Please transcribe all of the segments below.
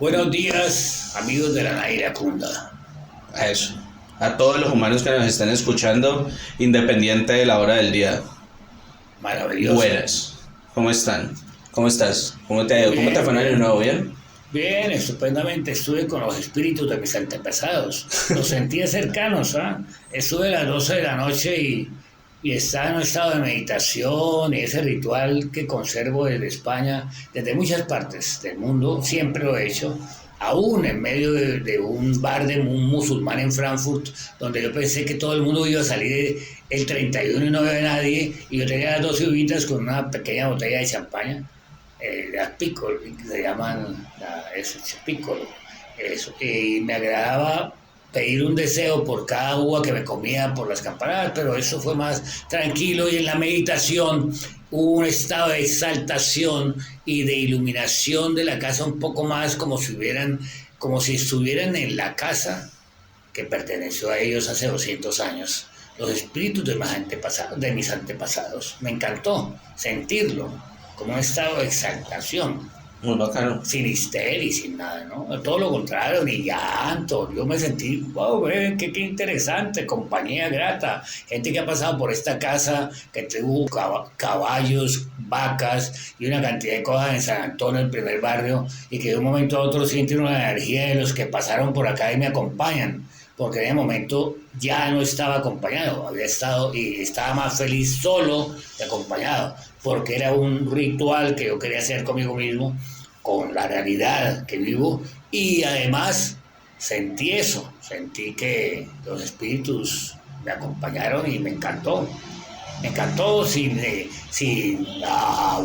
Buenos días, amigos de la Naira Kunda. A eso. A todos los humanos que nos están escuchando, independiente de la hora del día. Maravilloso. Buenas. ¿Cómo están? ¿Cómo estás? ¿Cómo te ha ido? Bien, ¿Cómo te fue en el año bien. nuevo? ¿Bien? Bien, estupendamente. Estuve con los espíritus de mis antepasados. Los sentía cercanos, ¿ah? Estuve a las 12 de la noche y estaba en un estado de meditación y ese ritual que conservo desde España, desde muchas partes del mundo, siempre lo he hecho. Aún en medio de un bar de un musulmán en Frankfurt, donde yo pensé que todo el mundo iba a salir el 31 y no había nadie, y yo tenía las 12 uvitas con una pequeña botella de champaña, las Piccolo, que se llaman, eso, Piccolo, eso, y me agradaba pedir un deseo por cada uva que me comía por las campanadas, pero eso fue más tranquilo y en la meditación hubo un estado de exaltación y de iluminación de la casa un poco más como si estuvieran en la casa que perteneció a ellos hace 200 años. Los espíritus de mis antepasados. Me encantó sentirlo como un estado de exaltación, Muy bacano. sin histeria y sin nada, ¿no? Todo lo contrario, ni llanto. Yo me sentí, wow, qué interesante, compañía grata. Gente que ha pasado por esta casa, que tuvo caballos, vacas y una cantidad de cosas en San Antonio, el primer barrio, y que de un momento a otro sienten una energía de los que pasaron por acá y me acompañan. Porque en ese momento ya no estaba acompañado, había estado y estaba más feliz solo que acompañado, porque era un ritual que yo quería hacer conmigo mismo, con la realidad que vivo, y además sentí eso, sentí que los espíritus me acompañaron y me encantó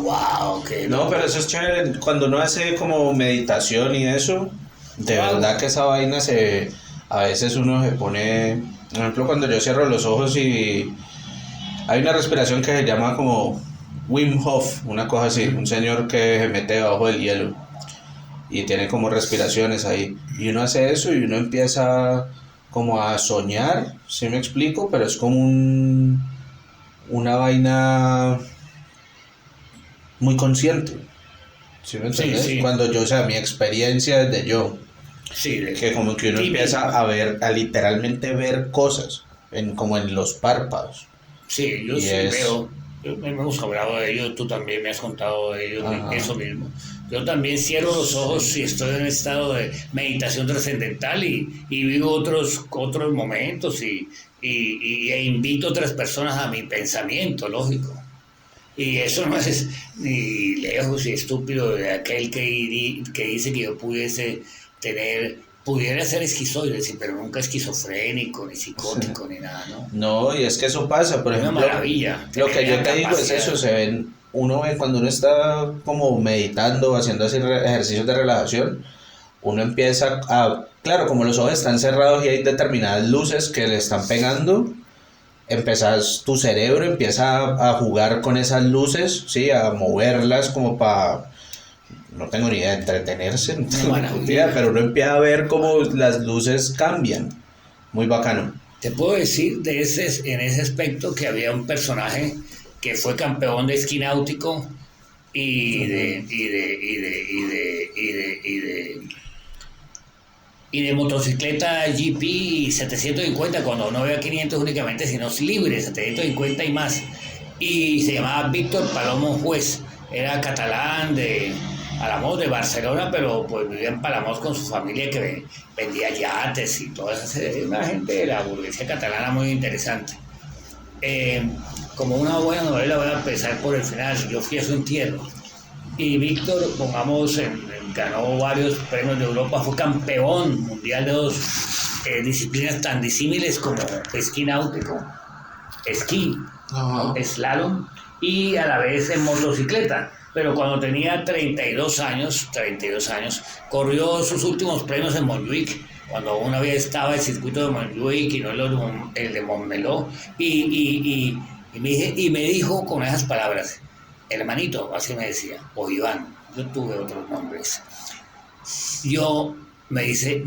wow, que No, no, pero eso es chévere. Cuando uno hace como meditación y eso, de wow, verdad que esa vaina se... A veces uno se pone... Por ejemplo, cuando yo cierro los ojos y... Hay una respiración que se llama como Wim Hof, una cosa así. Un señor que se mete debajo del hielo y tiene como respiraciones ahí. Y uno hace eso y uno empieza como a soñar, ¿sí me explico? Pero es como una vaina muy consciente, ¿sí me sí, entiendes? sí, Cuando yo, o sea, mi experiencia desde yo, sí, que como que uno típico. empieza a ver, a literalmente ver cosas, como en los párpados. Sí, yo Y sí es, veo, hemos hablado de ello, tú también me has contado de ello, ajá, eso mismo. Yo también cierro los ojos y sí, estoy en un estado de meditación trascendental y vivo otros momentos e invito a otras personas a mi pensamiento, lógico. Y eso no es ni lejos y estúpido de aquel que dice que yo pudiera ser esquizoide, sí, pero nunca esquizofrénico, ni sí. psicótico, ni nada, ¿no? No, y es que eso pasa, por Una ejemplo, maravilla, lo tener que yo esa te digo es capacidad. eso, uno ve cuando uno está como meditando, haciendo así ejercicios de relajación, uno empieza a, claro, como los ojos están cerrados y hay determinadas luces que le están pegando, tu cerebro empieza a jugar con esas luces, sí, a moverlas como para, no tengo ni idea, entretenerse, no Una tengo ni puta idea, maravilla. pero uno empieza a ver cómo las luces cambian, muy bacano. Te puedo decir en ese aspecto que había un personaje que fue campeón de esquí náutico y Ujú. de, y de, y de, y de, y de, y de, y de motocicleta GP 750 cuando no había 500 únicamente, sino libres, 750 y más. Y se llamaba Víctor Palomo Juez. Era catalán de Palamós, de Barcelona, pero pues vivía en Palamós con su familia que vendía yates y toda esa, una gente de la burguesía catalana muy interesante. Eh, Como una buena novela voy a empezar por el final. Yo fui a su entierro y Víctor, pongamos, ganó varios premios de Europa, fue campeón mundial de dos disciplinas tan disímiles como esquí náutico, esquí, Ajá. slalom y a la vez en motocicleta. Pero cuando tenía 32 años, corrió sus últimos premios en Montjuic, cuando una vez estaba el circuito de Montjuic y no el de Montmeló, y me dijo con esas palabras, hermanito, así me decía, o Iván, yo tuve otros nombres. Yo me dice,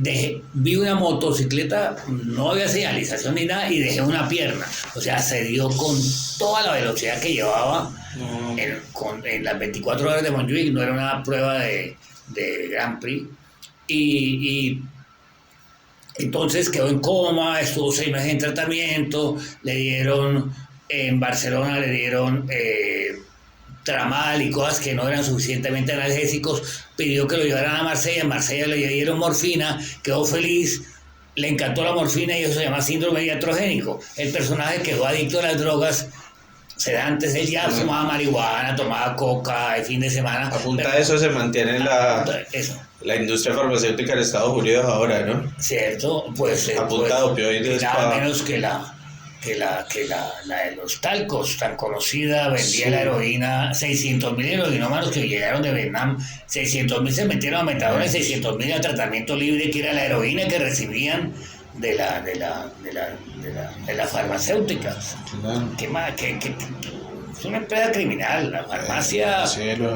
vi una motocicleta, no había señalización ni nada, y dejé una pierna. O sea, se dio con toda la velocidad que llevaba en las 24 horas de Montjuic, no era una prueba de Grand Prix. y entonces quedó en coma, estuvo 6 meses en tratamiento, en Barcelona le dieron tramal y cosas que no eran suficientemente analgésicos, pidió que lo llevaran a Marsella, en Marsella le dieron morfina, quedó feliz, le encantó la morfina y eso se llama síndrome iatrogénico. El personaje quedó adicto a las drogas sedantes, él ya fumaba marihuana, tomaba coca de fin de semana. A punta de eso se mantiene la industria farmacéutica en Estados Unidos ahora, ¿no? Cierto, pues a punta de opioides. Nada menos que la de los talcos, tan conocida, vendía la heroína, 600.000 heroinómanos que llegaron de Vietnam, 600.000 se metieron a metadona, 600.000 a tratamiento libre, que era la heroína que recibían de las farmacéuticas. Claro. Es una empresa criminal, la farmacia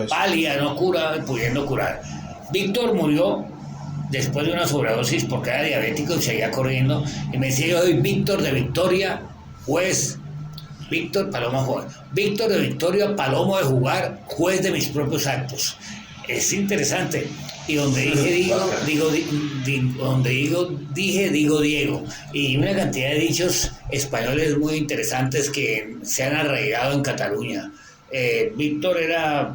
palia, no cura, pudiendo curar. Víctor murió después de una sobredosis porque era diabético y seguía corriendo, y me decía: yo soy Víctor de Victoria, juez, Víctor Palomo de Victoria, Palomo de jugar, juez de mis propios actos. Es interesante. Y donde dije Diego. Y una cantidad de dichos españoles muy interesantes que se han arraigado en Cataluña. Víctor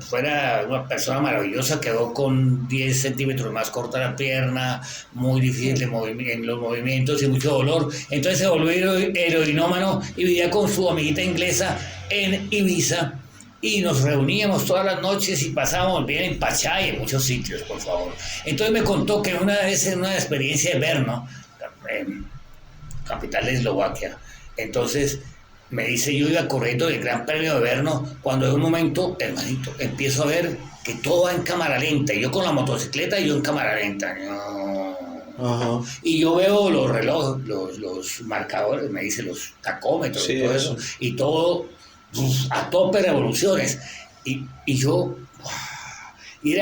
fuera una persona maravillosa, quedó con 10 centímetros más corta la pierna, muy difícil en los movimientos y mucho dolor. Entonces se volvió heroinómano y vivía con su amiguita inglesa en Ibiza. Y nos reuníamos todas las noches y pasábamos bien en Pachá y en muchos sitios, por favor. Entonces me contó que una vez en una experiencia de Brno, capital de Eslovaquia, entonces me dice: yo iba corriendo del Gran Premio de Brno, cuando de un momento, hermanito, empiezo a ver que todo va en cámara lenta, y yo con la motocicleta y yo en cámara lenta. Uh-huh. Y yo veo los relojes, los marcadores, me dice los tacómetros, sí, y todo eso, y todo a tope revoluciones, y yo y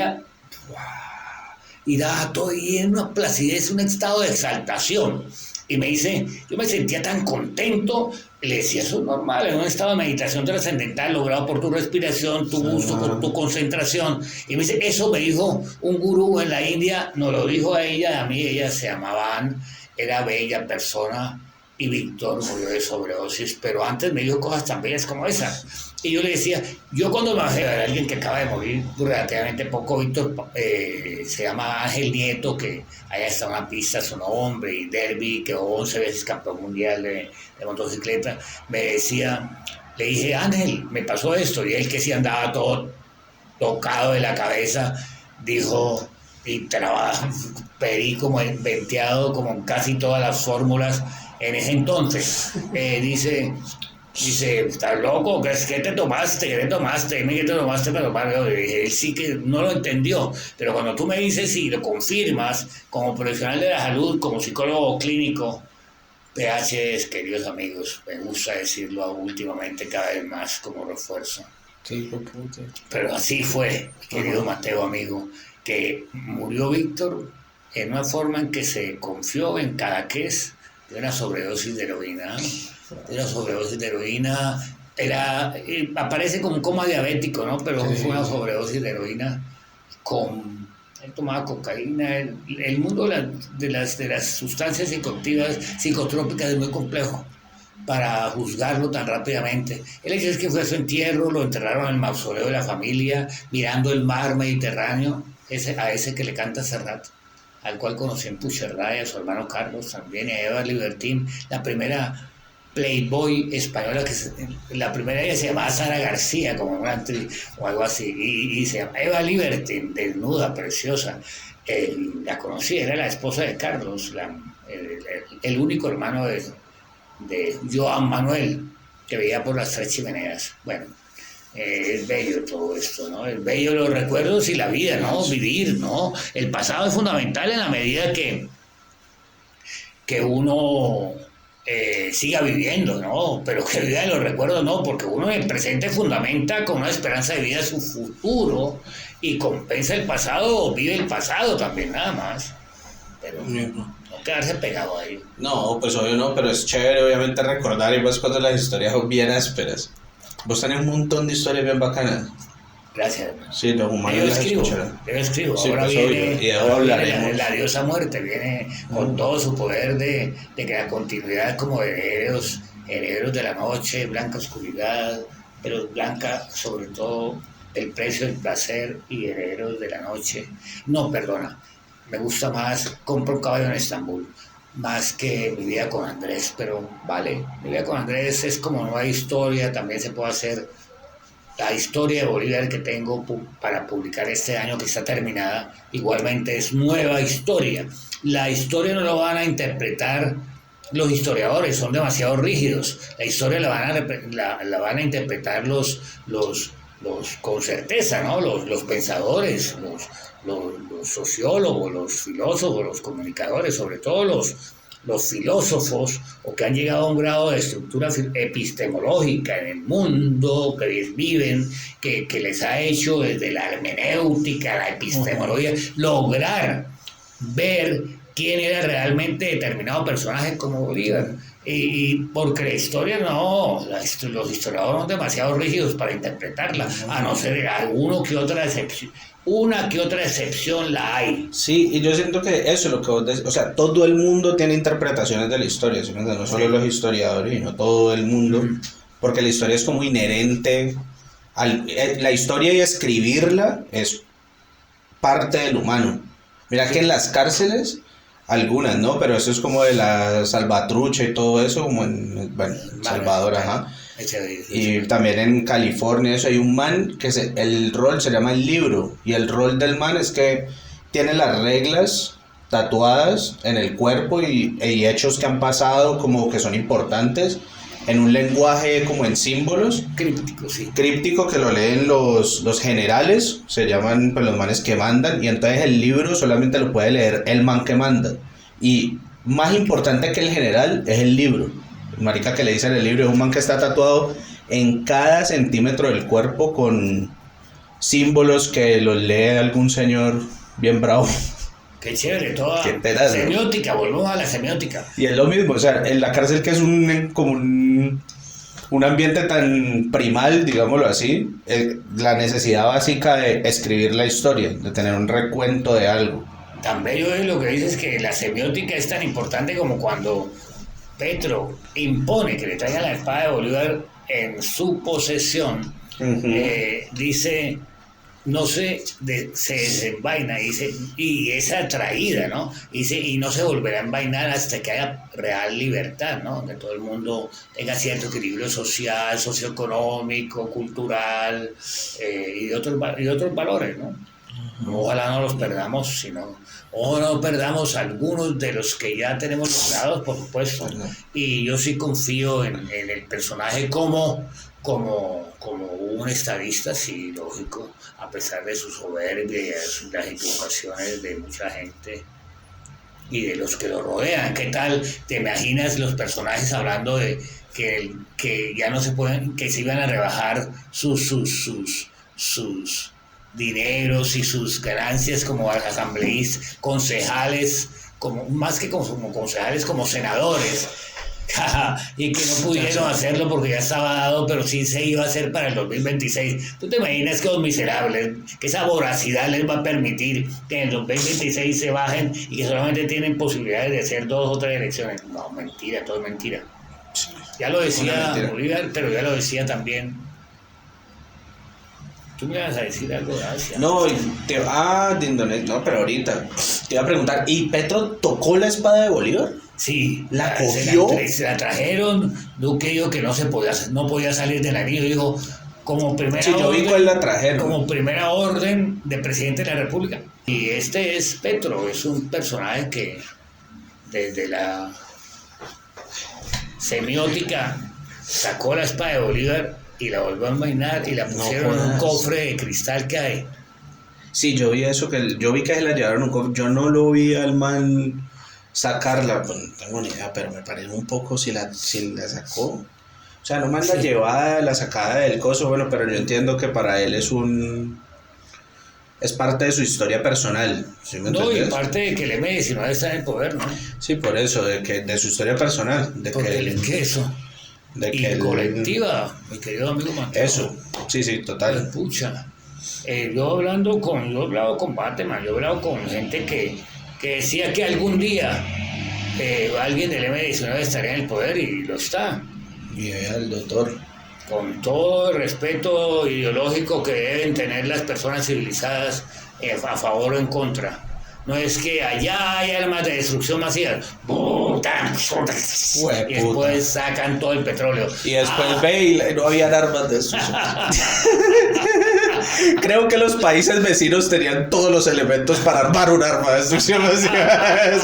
daba todo y en una placidez, un estado de exaltación, y me dice: yo me sentía tan contento. Le decía: eso es normal, en un estado de meditación trascendental logrado por tu respiración, tu gusto, por tu concentración. Y me dice: eso me dijo un gurú en la India, nos lo dijo a ella, a mí. Ella se llamaba Ann, era bella persona, y Víctor murió de sobredosis, pero antes me dijo cosas tan bellas como esa. Y yo le decía: yo cuando me bajé a ver a alguien que acaba de morir relativamente poco, Víctor, se llama Ángel Nieto, que allá está una pista, su nombre, y Derby, quedó 11 veces campeón mundial de motocicleta, le dije: Ángel, me pasó esto, y él, que sí andaba todo tocado de la cabeza, dijo, y trabajaba perico, como venteado, como en casi todas las fórmulas en ese entonces. Dice: ¿estás loco? ¿Qué te tomaste? ¿Qué te tomaste? Dime qué te tomaste para tomar. Él sí que no lo entendió, pero cuando tú me dices y lo confirmas, como profesional de la salud, como psicólogo clínico, PHs, queridos amigos, me gusta decirlo últimamente cada vez más como refuerzo. Sí, pero así fue, querido Mateo, amigo, que murió Víctor en una forma en que se confió en Cadaqués de una sobredosis de heroína. Aparece como un coma diabético, ¿no? Pero sí, fue una sobredosis de heroína. Él tomaba cocaína. El mundo de las sustancias psicotrópicas es muy complejo para juzgarlo tan rápidamente. El hecho es que fue a su entierro, lo enterraron en el mausoleo de la familia, mirando el mar Mediterráneo, a ese que le canta Serrat, al cual conocí en Puigcerdá, a su hermano Carlos también, y a Eva Libertín, la primera Playboy española, la primera ella se llamaba Sara García, como una actriz o algo así, y se llama Eva Libertín, desnuda, preciosa. La conocí, era la esposa de Carlos, el único hermano de Joan Manuel, que veía por las tres chimeneas. Bueno, es bello todo esto, ¿no? Es bello los recuerdos y la vida, ¿no? Vivir, ¿no? El pasado es fundamental en la medida que uno siga viviendo, ¿no? Pero que viva en los recuerdos, no, porque uno en el presente fundamenta con una esperanza de vida su futuro y compensa el pasado o vive el pasado también, nada más. Pero no quedarse pegado ahí. No, pues obvio no, pero es chévere obviamente recordar, y más cuando las historias son bien ásperas. Vos tenés un montón de historias bien bacanas. Gracias, hermano. Sí, los humanos las escucharán. Yo escribo. Sí, ahora pues, viene, obvio, y ahora hablaremos. viene la diosa muerte, viene con todo su poder de que la continuidad como herederos de la noche, blanca oscuridad, pero blanca sobre todo el precio del placer y herederos de la noche. No, perdona, me gusta más Compro un caballo en Estambul, más que Mi vida con Andrés, pero vale, Mi vida con Andrés es como nueva historia, también se puede hacer la historia de Bolívar que tengo para publicar este año que está terminada, igualmente es nueva historia. La historia no lo van a interpretar los historiadores, son demasiado rígidos. La historia la van a interpretar los con certeza, ¿no? Los pensadores, los sociólogos, los filósofos, los comunicadores, sobre todo los filósofos, o que han llegado a un grado de estructura epistemológica en el mundo, que viven, que les ha hecho desde la hermenéutica, la epistemología, lograr ver quién era realmente determinado personaje como Bolívar. Y porque la historia no, los historiadores son demasiado rígidos para interpretarla, a no ser alguno que otra excepción. Una que otra excepción la hay. Sí, y yo siento que eso es lo que vos decís, o sea, todo el mundo tiene interpretaciones de la historia, ¿sí? No solo los historiadores, sino todo el mundo, porque la historia es como inherente, la historia y escribirla es parte del humano. Mira que en las cárceles, algunas, ¿no? Pero eso es como de la salvatrucha y todo eso, como en Salvador, ajá. Y también en California, eso hay un man que el rol se llama el libro, y el rol del man es que tiene las reglas tatuadas en el cuerpo y hechos que han pasado como que son importantes en un lenguaje como en símbolos críptico, sí. Críptico, que lo leen los generales, se llaman pues los manes que mandan, y entonces el libro solamente lo puede leer el man que manda, y más importante que el general es el libro. El marica que le dice en el libro es un man que está tatuado en cada centímetro del cuerpo con símbolos que los lee algún señor bien bravo. Qué chévere, toda Qué pedazo. Semiótica, volvemos a la semiótica. Y es lo mismo, o sea, en la cárcel, que es como un ambiente tan primal, digámoslo así, la necesidad básica de escribir la historia, de tener un recuento de algo. Tan bello es lo que dices, que la semiótica es tan importante como cuando Petro impone que le traigan la espada de Bolívar en su posesión. Dice, no se desenvaina, dice, y es atraída, ¿no? Dice, y no se volverá a envainar hasta que haya real libertad, ¿no? Donde todo el mundo tenga cierto equilibrio social, socioeconómico, cultural, y otros valores, ¿no? Ojalá no los perdamos, ojalá no perdamos algunos de los que ya tenemos logrados, por supuesto. Y yo sí confío en el personaje como un estadista, sí, lógico, a pesar de su soberbia y de las equivocaciones de mucha gente y de los que lo rodean. ¿Qué tal te imaginas los personajes hablando de que ya no se pueden, que se iban a rebajar sus dineros y sus ganancias como asambleístas, concejales, más que como concejales, como senadores, y que no pudieron hacerlo porque ya estaba dado, pero sí se iba a hacer para el 2026. ¿Tú te imaginas que los miserables, que esa voracidad les va a permitir que en el 2026 se bajen y que solamente tienen posibilidades de hacer 2 o 3 elecciones? No, mentira, todo es mentira. Ya lo decía Bolívar, pero ya lo decía también. ¿Tú me vas a decir algo de Asia? No, de Indonesia, no, pero ahorita te iba a preguntar, ¿y Petro tocó la espada de Bolívar? Sí, ¿La cogió? Se la trajeron. Duque dijo que no podía salir del anillo. Dijo, como primera primera orden de presidente de la República. Y este es Petro, es un personaje que desde la semiótica sacó la espada de Bolívar y la volvió a envainar y la pusieron en un cofre de cristal que hay. Sí, yo vi eso, yo vi que se la llevaron un cofre. Yo no lo vi al man sacarla, pues no tengo ni idea, pero me parece un poco si la sacó. O sea, no más la llevada, la sacada del coso, bueno, pero yo entiendo que para él es parte de su historia personal, ¿sí me entiendes? No, y parte de que el M-19 está en el poder, ¿no? Sí, por eso, de su historia personal. Y colectiva, mi querido amigo Mateo. Eso, sí, total. Pucha. Yo he hablado con Bateman, yo he hablado con gente que decía que algún día alguien del M-19 estaría en el poder y lo está. Y el doctor. Con todo el respeto ideológico que deben tener las personas civilizadas a favor o en contra. No es que allá hay armas de destrucción masiva. Y después sacan todo el petróleo. Y después ve y no había armas de destrucción. Creo que los países vecinos tenían todos los elementos para armar un arma de destrucción masiva.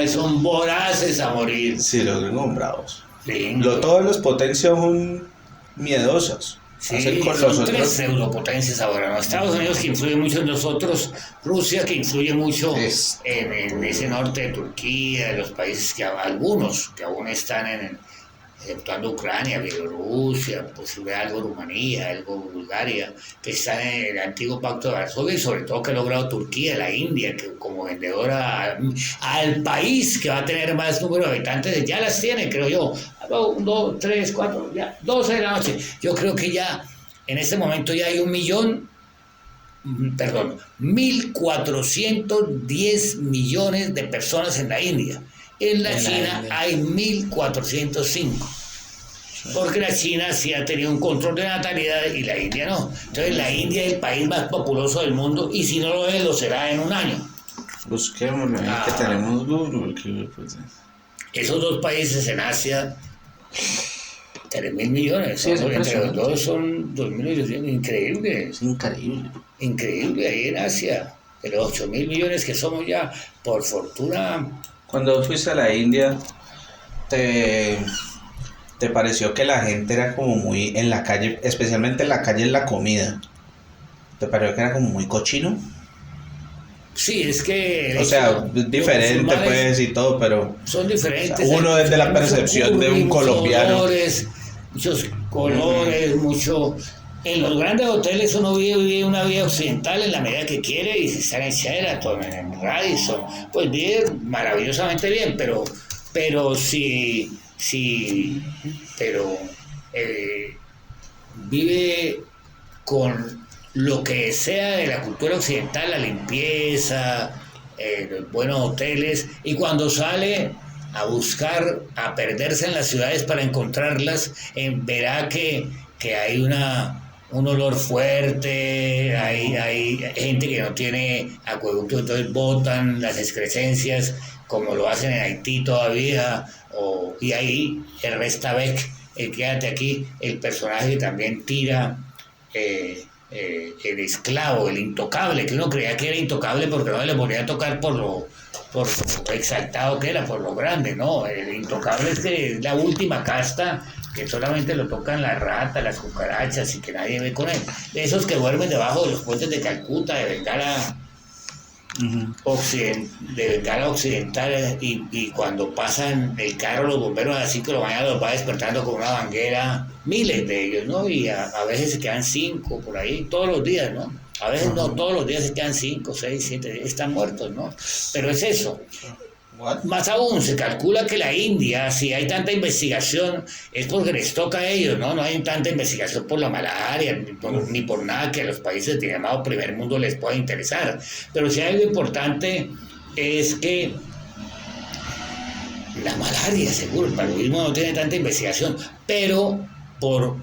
Son voraces a morir. Sí, los gringos bravos. Gringo. Todas las potencias son miedosas. Sí, son tres pseudopotencias ahora, ¿no? Estados Unidos, que influye mucho en nosotros, Rusia, que influye mucho en ese norte de Turquía, en los países que algunos que aún están exceptuando Ucrania, Bielorrusia, pues algo Rumanía, algo Bulgaria, que están en el antiguo Pacto de Varsovia, y sobre todo que ha logrado Turquía, la India, que como vendedora al país que va a tener más número de habitantes, ya las tiene, creo yo. 1, 2, 3, 4, ya, 12 de la noche. Yo creo que ya, en este momento ya hay 1.410 millones de personas en la India. En la China hay 1.405. Porque la China sí ha tenido un control de natalidad y la India no. Entonces la India es el país más populoso del mundo y si no lo es, lo será en un año. Busquémoslo, que tenemos Google. Esos dos países en Asia, 3.000 millones. Sí, entre los dos son 2.000 millones. Increíble. Es increíble. Increíble ahí en Asia. De los 8.000 millones que somos ya, por fortuna. Cuando fuiste a la India, ¿te pareció que la gente era como muy en la calle, especialmente en la calle en la comida? ¿Te pareció que era como muy cochino? Sí, es que... O sea, diferente pues y todo, pero... Son diferentes. O sea, uno desde la percepción de un colombiano. Muchos colores, mucho... En los grandes hoteles uno vive una vida occidental en la medida que quiere, y si está en Sheraton, en Radisson, pues vive maravillosamente bien, pero vive con lo que sea de la cultura occidental, la limpieza, los buenos hoteles, y cuando sale a buscar, a perderse en las ciudades para encontrarlas, verá que hay un olor fuerte, hay gente que no tiene acueducto, entonces botan las excrescencias como lo hacen en Haití todavía, y ahí el Restavek, el Quédate Aquí, el personaje que también tira el esclavo, el intocable, que uno creía que era intocable porque no le podía tocar por lo exaltado que era, por lo grande, ¿no? El intocable es la última casta que solamente lo tocan las ratas, las cucarachas y que nadie ve con él. De esos que duermen debajo de los puentes de Calcuta, de Bengala, de Bengala Occidental, y cuando pasan el carro, los bomberos así que lo los va despertando con una manguera, miles de ellos, ¿no? Y a veces se quedan 5 por ahí, todos los días, ¿no? A veces no, todos los días se quedan 5, 6, 7, están muertos, ¿no? Pero es eso. Más aún, se calcula que la India, si hay tanta investigación, es porque les toca a ellos, ¿no? No hay tanta investigación por la malaria, ni por nada que a los países de llamado primer mundo les pueda interesar. Pero si hay algo importante es que la malaria, seguro, el paludismo no tiene tanta investigación, pero por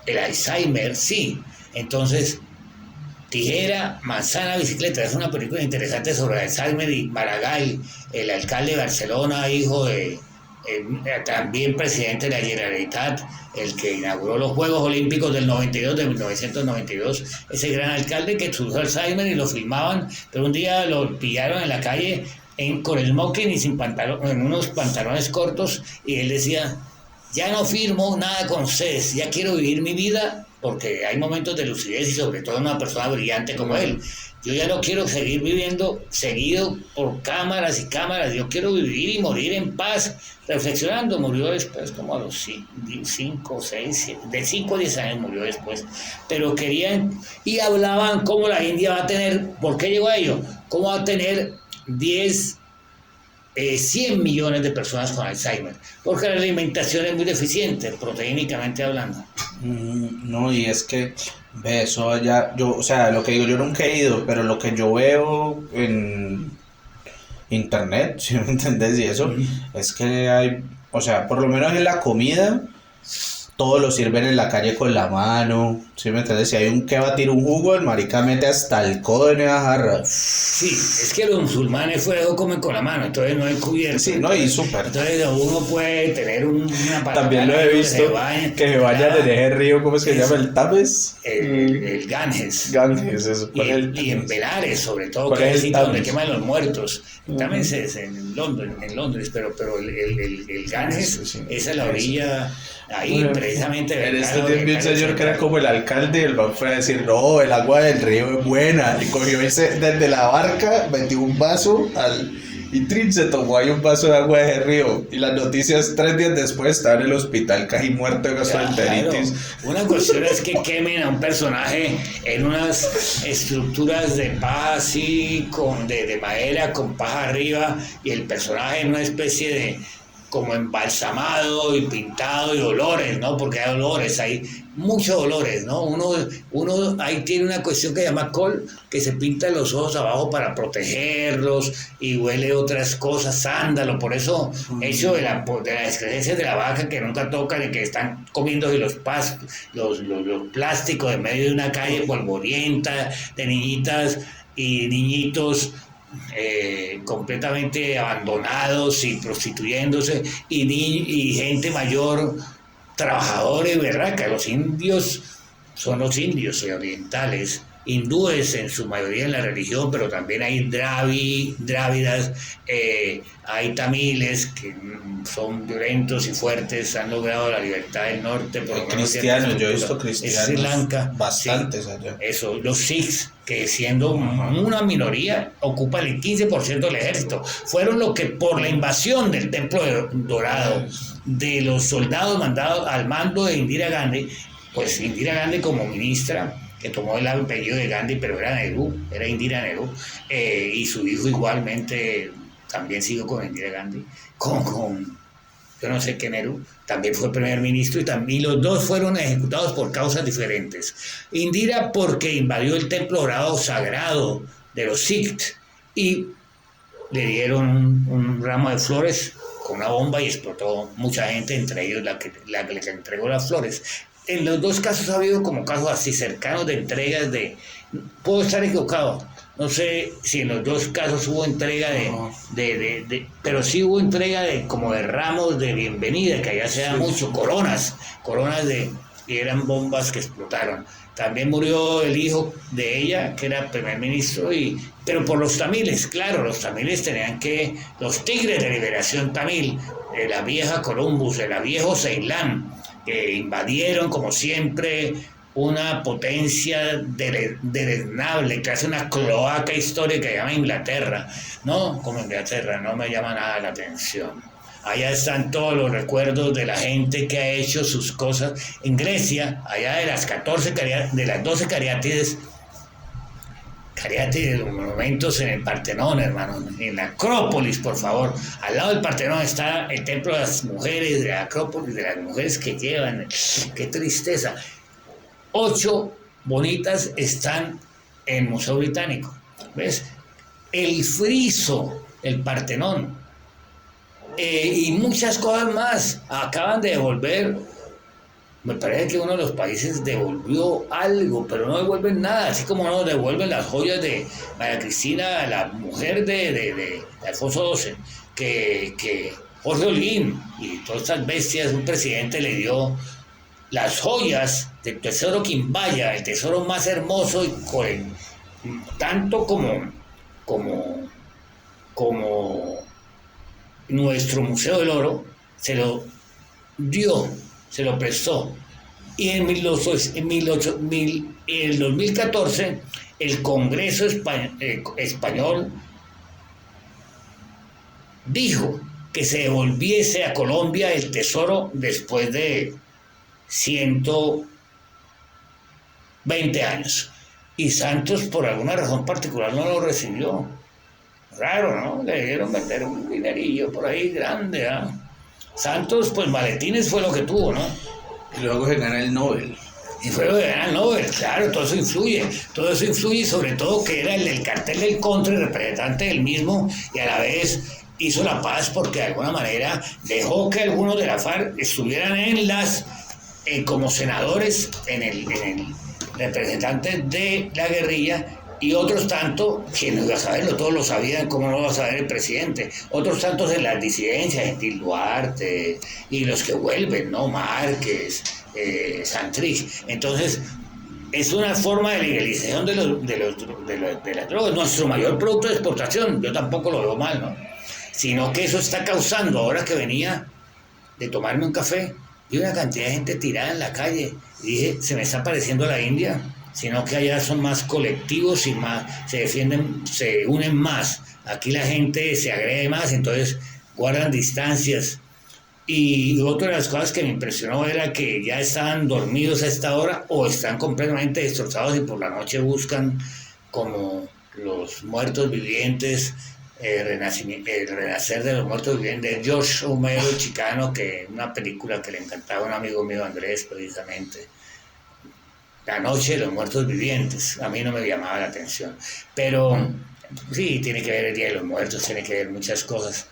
el Alzheimer sí. Entonces, Tijera, Manzana, Bicicleta, es una película interesante sobre Alzheimer, y Maragall, el alcalde de Barcelona, hijo de también presidente de la Generalitat, el que inauguró los Juegos Olímpicos del 92, de 1992, ese gran alcalde que sufrió Alzheimer y lo filmaban, pero un día lo pillaron en la calle con el smoking y sin pantalón, en unos pantalones cortos, y él decía: ya no firmo nada con ustedes, ya quiero vivir mi vida, porque hay momentos de lucidez y sobre todo una persona brillante como él. Yo ya no quiero seguir viviendo seguido por cámaras y cámaras, yo quiero vivir y morir en paz, reflexionando. Murió después como a los 5, 6, 7, de 5 a 10 años murió después, pero querían y hablaban cómo la India va a tener, ¿por qué llegó a ello? ¿Cómo va a tener 10 100 millones de personas con Alzheimer, porque la alimentación es muy deficiente, proteínicamente hablando. No, y es que, ve, eso allá, yo, o sea, lo que digo, yo nunca he ido, pero lo que yo veo en internet, si me entendés, y eso, es que hay, o sea, por lo menos en la comida, todo lo sirven en la calle con la mano, ¿sí me entiendes? Si hay un que batir un jugo, el marica mete hasta el codo en esa jarra. Sí, es que los musulmanes fuego comen con la mano, entonces no hay cubierto. Sí, no, y súper. Entonces uno puede tener una patata. También lo he visto, que se vayan en ese río, ¿cómo es que se llama? ¿El Tames? El Ganges. Ganges, eso. Y en Benares, sobre todo, que es el sitio donde queman los muertos. También es en Londres, pero el Ganges, sí. Esa es la orilla. Ahí, precisamente. En este tiempo un señor que era como el alcalde, el man fue a decir, no, el agua del río es buena. Y cogió ese desde la barca, metió un vaso y Trin se tomó ahí un vaso de agua de ese río. Y las noticias 3 días después estaba en el hospital casi muerto de gastroenteritis. Claro. Una cuestión es que quemen a un personaje en unas estructuras de paja así, de madera con paja arriba, y el personaje en una especie de como embalsamado y pintado y olores, ¿no? Porque hay olores, hay muchos olores, ¿no? Uno ahí tiene una cuestión que se llama col, que se pinta los ojos abajo para protegerlos y huele otras cosas, sándalo, por eso hecho de las excrescencias de la vaca que nunca tocan y que están comiendo los plásticos en medio de una calle polvorienta, de niñitas y niñitos completamente abandonados y prostituyéndose y gente mayor, trabajadores, ¿verdad? Que los indios son los indios orientales, hindúes en su mayoría en la religión, pero también hay drávidas, hay tamiles que son violentos y fuertes, han logrado la libertad del norte. Por cristianos, yo he visto cristianos Sri Lanka, bastantes sí, allá. Eso, los Sikhs, que siendo una minoría, ocupan el 15% del ejército. Fueron los que por la invasión del Templo Dorado, de los soldados mandados al mando de Indira Gandhi, pues Indira Gandhi como ministra, que tomó el apellido de Gandhi, pero era Nehru, era Indira Nehru, y su hijo igualmente también siguió con Indira Gandhi, con yo no sé qué Nehru, también fue primer ministro y los dos fueron ejecutados por causas diferentes. Indira porque invadió el templo dorado sagrado de los Sikhs y le dieron un ramo de flores con una bomba y explotó mucha gente, entre ellos la que le entregó las flores. En los dos casos ha habido como casos así cercanos de entregas puedo estar equivocado, no sé si en los dos casos hubo entrega pero sí hubo entrega como de ramos de bienvenida, que allá se da mucho, coronas y eran bombas que explotaron. También murió el hijo de ella, que era primer ministro, pero por los tamiles, claro, los tamiles tenían los tigres de liberación tamil, de la vieja Columbus, de la viejo Ceilán, que invadieron como siempre una potencia deleznable, que hace una cloaca histórica que se llama Inglaterra, ¿no? Como Inglaterra, no me llama nada la atención. Allá están todos los recuerdos de la gente que ha hecho sus cosas. En Grecia, allá de las 12 cariátides, los monumentos en el Partenón, hermano, en la Acrópolis, por favor. Al lado del Partenón está el templo de las mujeres, de la Acrópolis, de las mujeres que llevan. ¡Qué tristeza! 8 bonitas están en el Museo Británico. ¿Ves? El friso, el Partenón, y muchas cosas más. Acaban de devolver, me parece que uno de los países devolvió algo, pero no devuelven nada, así como no devuelven las joyas de María Cristina, la mujer de Alfonso XII, que Jorge Olguín y todas estas bestias, un presidente le dio las joyas del tesoro Quimbaya, el tesoro más hermoso, y tanto como nuestro Museo del Oro, se lo dio, se lo prestó. Y en el 2014, el Congreso español dijo que se devolviese a Colombia el tesoro después de 120 años. Y Santos, por alguna razón particular, no lo recibió. Raro, ¿no? Le dieron meter un dinerillo por ahí grande, ¿ah? Santos, pues maletines fue lo que tuvo, ¿no? Y luego se gana el Nobel. Y fue lo de ganar Nobel, claro, todo eso influye y sobre todo que era el cartel del contra, el representante del mismo, y a la vez hizo la paz porque de alguna manera dejó que algunos de la FARC estuvieran en las, como senadores, en el representante de la guerrilla, y otros tantos, quien no iba a saberlo, todos lo sabían, cómo no lo va a saber el presidente, otros tantos en las disidencias, Gentil Duarte, y los que vuelven, ¿no? Márquez, Santrich. Entonces, es una forma de legalización de las drogas, nuestro mayor producto de exportación, yo tampoco lo veo mal, ¿no? Sino que eso está causando, ahora que venía de tomarme un café, y una cantidad de gente tirada en la calle, y dije, se me está pareciendo la India, sino que allá son más colectivos y más, se defienden, se unen más. Aquí la gente se agrede más, entonces guardan distancias. Y otra de las cosas que me impresionó era que ya estaban dormidos a esta hora o están completamente destrozados y por la noche buscan como los muertos vivientes, el renacer de los muertos vivientes, de George Romero, chicano, que una película que le encantaba a un amigo mío, Andrés, precisamente. La noche de los muertos vivientes, a mí no me llamaba la atención, pero sí, tiene que ver el Día de los Muertos, tiene que ver muchas cosas.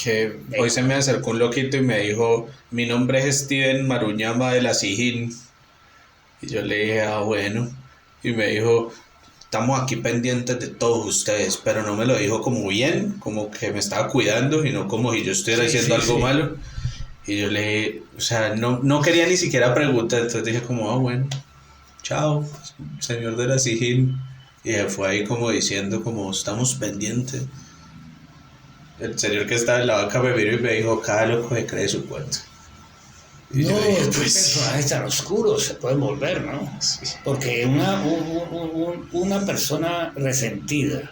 Que hoy se me acercó un loquito y me dijo, mi nombre es Steven Maruñama de la Sijín. Y yo le dije, ah, bueno. Y me dijo, estamos aquí pendientes de todos ustedes, pero no me lo dijo como bien, como que me estaba cuidando y no como si yo estuviera haciendo algo malo. Y yo le dije, o sea, no quería ni siquiera preguntar, entonces dije como, ah, bueno, chao, señor de la Sijín. Y se fue ahí como diciendo, como, estamos pendientes. El señor que estaba en la banca me miró y me dijo, cada loco se cree su cuento. Y no, yo dije, pues, personajes tan oscuros se pueden volver, ¿no? Sí. Porque una persona resentida,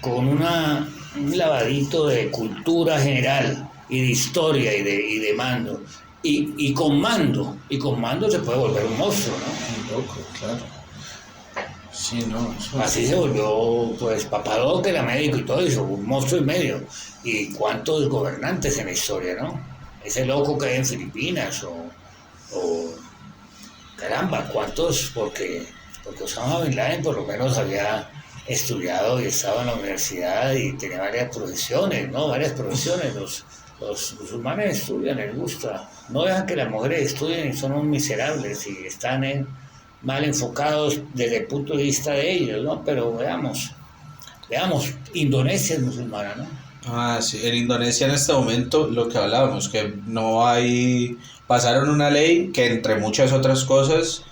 con un lavadito de cultura general y de historia y de mando, y con mando se puede volver un monstruo, ¿no? Un loco, claro. Sí, no. Así se volvió, pues, Papadoc, que era médico y todo eso, un monstruo y medio. Y cuántos gobernantes en la historia, ¿no? Ese loco que hay en Filipinas, o caramba, cuántos, porque Osama Bin Laden por lo menos había estudiado y estaba en la universidad y tenía varias profesiones, ¿no? Varias profesiones. Los musulmanes estudian, les gusta. No dejan que las mujeres estudien y son unos miserables y están mal enfocados desde el punto de vista de ellos, ¿no? Pero veamos, Indonesia es musulmana, ¿no? Ah, sí, en Indonesia en este momento lo que hablábamos, que no hay, pasaron una ley que entre muchas otras cosas,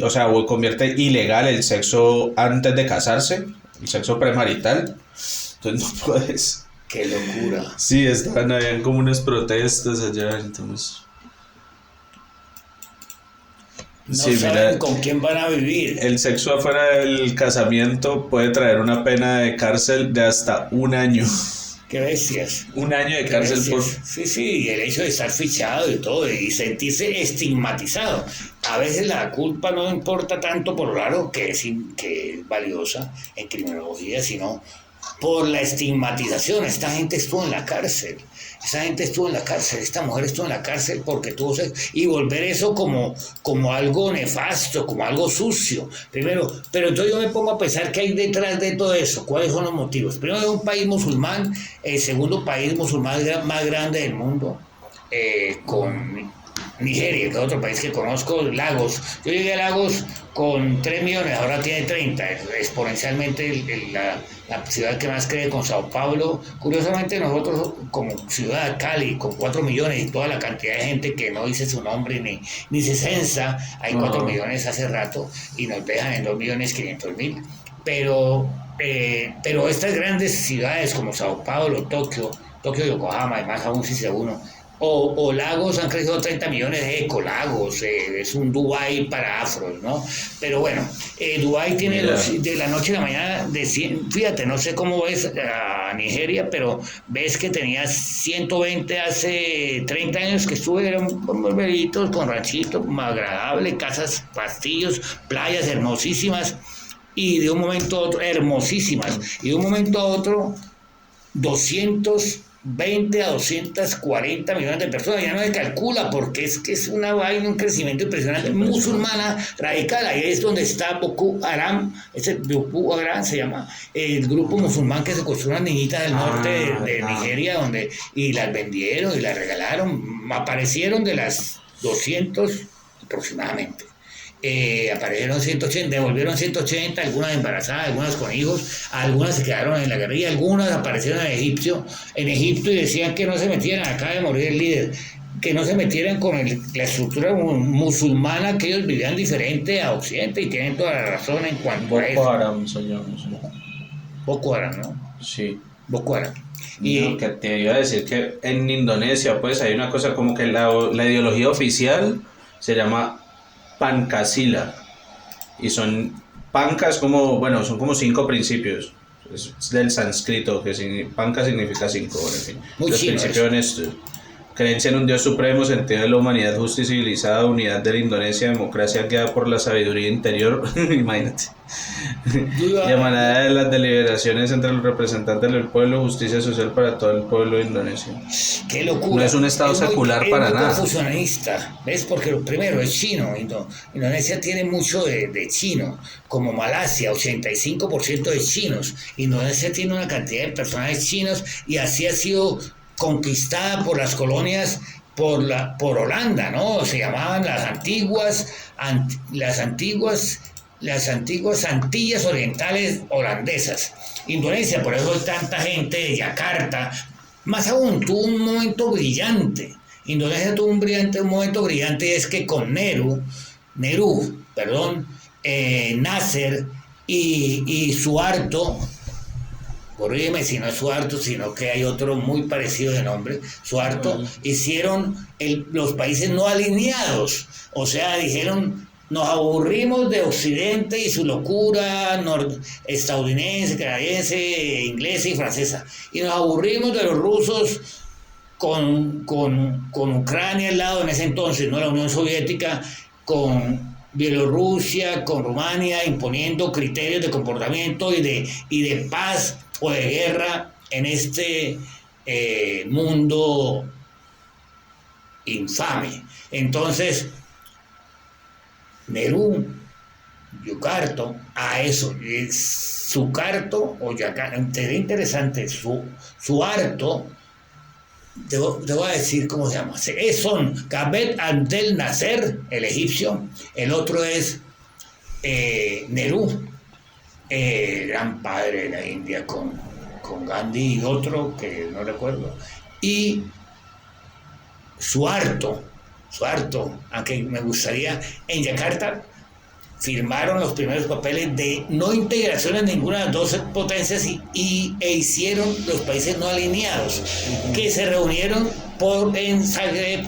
o sea, convierte ilegal el sexo antes de casarse, el sexo premarital, entonces no puedes. ¡Qué locura! Sí, habían como unas protestas allá, entonces... No sí, saben mira, con quién van a vivir. El sexo afuera del casamiento puede traer una pena de cárcel de hasta 1 año. ¡Qué bestias! 1 año de cárcel por... Sí, y el hecho de estar fichado y todo, y sentirse estigmatizado. A veces la culpa no importa tanto por lo raro que es valiosa en criminología, sino por la estigmatización. Esta gente estuvo en la cárcel. Esta mujer estuvo en la cárcel porque tuvo sexo, y volver eso como algo nefasto, como algo sucio. Primero, pero entonces yo me pongo a pensar qué hay detrás de todo eso, cuáles son los motivos. Primero, es un país musulmán, el segundo país musulmán más grande del mundo, con Nigeria, que es otro país que conozco, Lagos. Yo llegué a Lagos con 3 millones, ahora tiene 30, exponencialmente la ciudad que más crece con Sao Paulo. Curiosamente nosotros como ciudad, Cali, con 4 millones y toda la cantidad de gente que no dice su nombre ni se censa, hay 4 millones hace rato y nos dejan en 2.500.000. Pero estas grandes ciudades como Sao Paulo, Tokio, Yokohama, y más aún si se uno, o Lagos han crecido 30 millones de ecolagos, es un Dubái para afros, ¿no? Pero bueno, Dubái tiene de la noche a la mañana, fíjate, no sé cómo ves a Nigeria, pero ves que tenía 120 hace 30 años que estuve, eran pueblitos con ranchitos, agradable, casas, castillos, playas hermosísimas, y de un momento a otro, hermosísimas, y de un momento a otro, 220 a 240 millones de personas, ya no se calcula porque es que es una vaina, un crecimiento impresionante, musulmana, radical, ahí es donde está Boko Haram, Boko Haram se llama, el grupo musulmán que secuestró unas niñitas del norte de Nigeria, y las vendieron y las regalaron, aparecieron de las 200 aproximadamente. Aparecieron 180, devolvieron 180, algunas embarazadas, algunas con hijos, algunas se quedaron en la guerrilla, algunas aparecieron en Egipto y decían que no se metieran, acaba de morir el líder, que no se metieran con la estructura musulmana, que ellos vivían diferente a Occidente y tienen toda la razón en cuanto a eso. Boko Haram, señor. Boko Haram, ¿no? Sí. Boko Haram. Y no, que te iba a decir que en Indonesia pues hay una cosa como que la ideología oficial se llama Pancasila y son pancas como, bueno, son como 5 principios, es del sánscrito, que panca significa 5, en fin. Los principios en esto: creencia en un Dios supremo, sentido de la humanidad, justa y civilizada, unidad de la Indonesia, democracia guiada por la sabiduría interior, imagínate, llamada de las deliberaciones entre los representantes del pueblo, justicia social para todo el pueblo de Indonesia. Qué locura. No es un estado secular para nada. Es confusionista, ¿ves? Porque lo primero es chino. Indonesia tiene mucho de chino, como Malasia, 85% de chinos. Indonesia tiene una cantidad de personajes chinos y así ha sido conquistada por las colonias por Holanda, ¿no? Se llamaban las antiguas Antillas Orientales Holandesas. Indonesia, por eso hay tanta gente de Yakarta. Más aún, tuvo un momento brillante. Indonesia tuvo un momento brillante, y es que con Nasser y Suharto, corrígeme si no es Suharto, sino que hay otro muy parecido de nombre, Suharto, hicieron los países no alineados, o sea, dijeron: nos aburrimos de Occidente y su locura estadounidense, canadiense, inglesa y francesa, y nos aburrimos de los rusos con Ucrania al lado en ese entonces, no la Unión Soviética, con Bielorrusia, con Rumania, imponiendo criterios de comportamiento y de paz o de guerra en este mundo infame. Entonces, Nehru, Yucarto, a eso, Sukarto o Yakarta, sería interesante, Suharto, te voy a decir cómo se llama. Son Gabet Abdel Nasser, el egipcio, el otro es Nehru, gran padre de la India con Gandhi y otro que no recuerdo, y Suharto, aunque me gustaría, en Yakarta firmaron los primeros papeles de no integración en ninguna de las dos potencias e hicieron los países no alineados, que se reunieron en Zagreb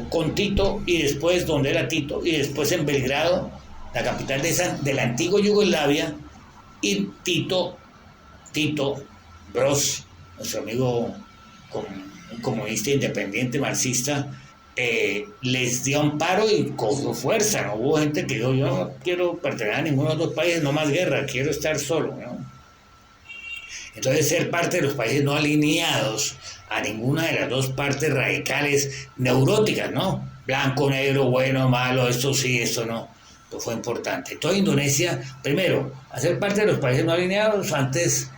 con Tito, y después donde era Tito, y después en Belgrado, la capital de la antigua Yugoslavia, y Tito Broz, nuestro amigo comunista independiente marxista, les dio amparo y cogió fuerza, ¿no? Hubo gente que dijo: yo no quiero pertenecer a ninguno de los dos países, no más guerra, quiero estar solo, ¿no? Entonces, ser parte de los países no alineados a ninguna de las dos partes radicales neuróticas, ¿no? Blanco, negro, bueno, malo, esto sí, esto no. Esto fue importante. Toda Indonesia, primero, hacer parte de los países no alineados antes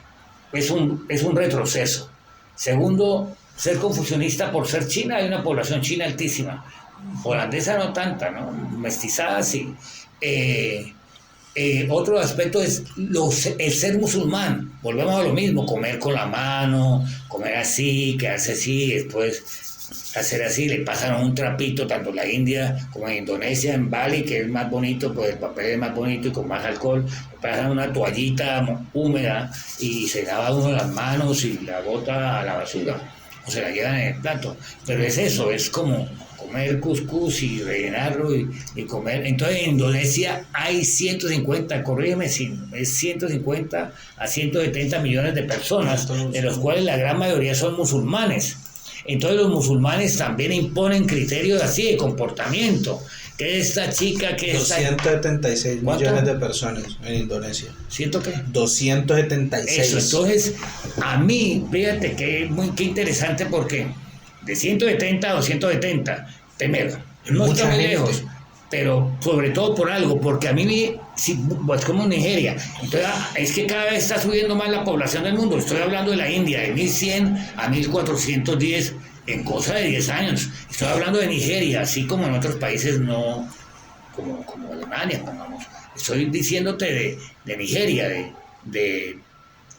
es un retroceso. Segundo, ser confusionista por ser China. Hay una población china altísima, holandesa no tanta, ¿no? Mestizada sí. Otro aspecto es el ser musulmán. Volvemos a lo mismo: comer con la mano, comer así, quedarse así, después hacer así. Le pasan un trapito tanto en la India como en Indonesia, en Bali, que es más bonito, pues el papel es más bonito y con más alcohol. Le pasan una toallita húmeda y se lava uno las manos y la bota a la basura o se la llevan en el plato. Pero es eso, es como comer cuscús y rellenarlo y comer. Entonces en Indonesia hay 150, corrígeme si es 150 a 170 millones de personas, de los cuales la gran mayoría son musulmanes. Entonces los musulmanes también imponen criterios así de comportamiento. que esta chica, que esta... 276 ¿Cuánto? millones de personas en Indonesia. ¿Siento que? 276. Eso, entonces, a mí, fíjate que qué interesante porque de 170 a 270, primero, no está muy lejos, pero sobre todo por algo, porque a mí, sí, es como Nigeria, entonces es que cada vez está subiendo más la población del mundo, estoy hablando de la India, de 1100 a 1410 en cosa de 10 años, estoy hablando de Nigeria, así como en otros países no, como Alemania, pongamos, estoy diciéndote de Nigeria, de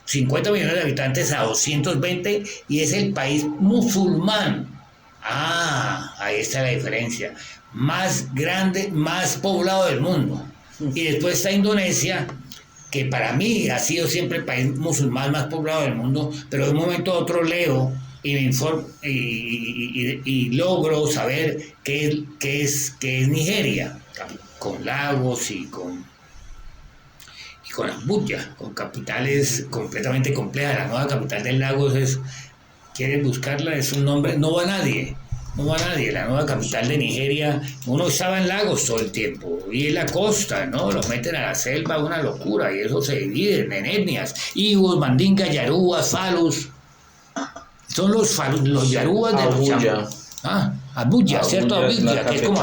50 millones de habitantes a 220 y es el país musulmán. Ahí está la diferencia. Más grande, más poblado del mundo. Y después está Indonesia, que para mí ha sido siempre el país musulmán más poblado del mundo, pero de un momento a otro leo y me informo y logro saber qué es Nigeria, con lagos y con Abuya, con capitales completamente complejas. La nueva capital del Lagos ¿quieren buscarla? Es un nombre, no va nadie, la nueva capital de Nigeria, uno estaba en Lagos todo el tiempo, y en la costa, ¿no? Los meten a la selva, una locura, y eso se divide en etnias, Igos, Mandinga, Yarubas, Falus, son los Yarubas de los Chamos. Abuya, ¿cierto? Abuya, que es como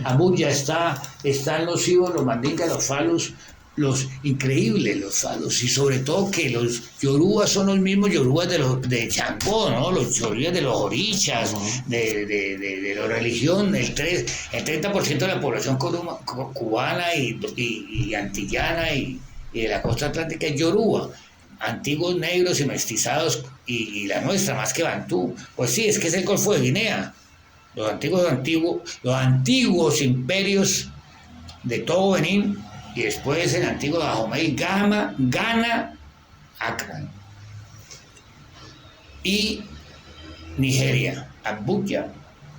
Abuya están los Igos, los Mandinga, los Falus, los increíbles, los Falus, y sobre todo que los Yorubas son los mismos Yorubas de Changó, ¿no? Los Yorubas de los Orishas, de la religión, el 30% de la población cubana y antillana y de la costa atlántica es Yoruba, antiguos negros y mestizados, y la nuestra más que Bantú, pues sí, es que es el Golfo de Guinea, los antiguos imperios de todo Benín, y después el antiguo Dahomey, Ghana, Accra y Nigeria, Abuya,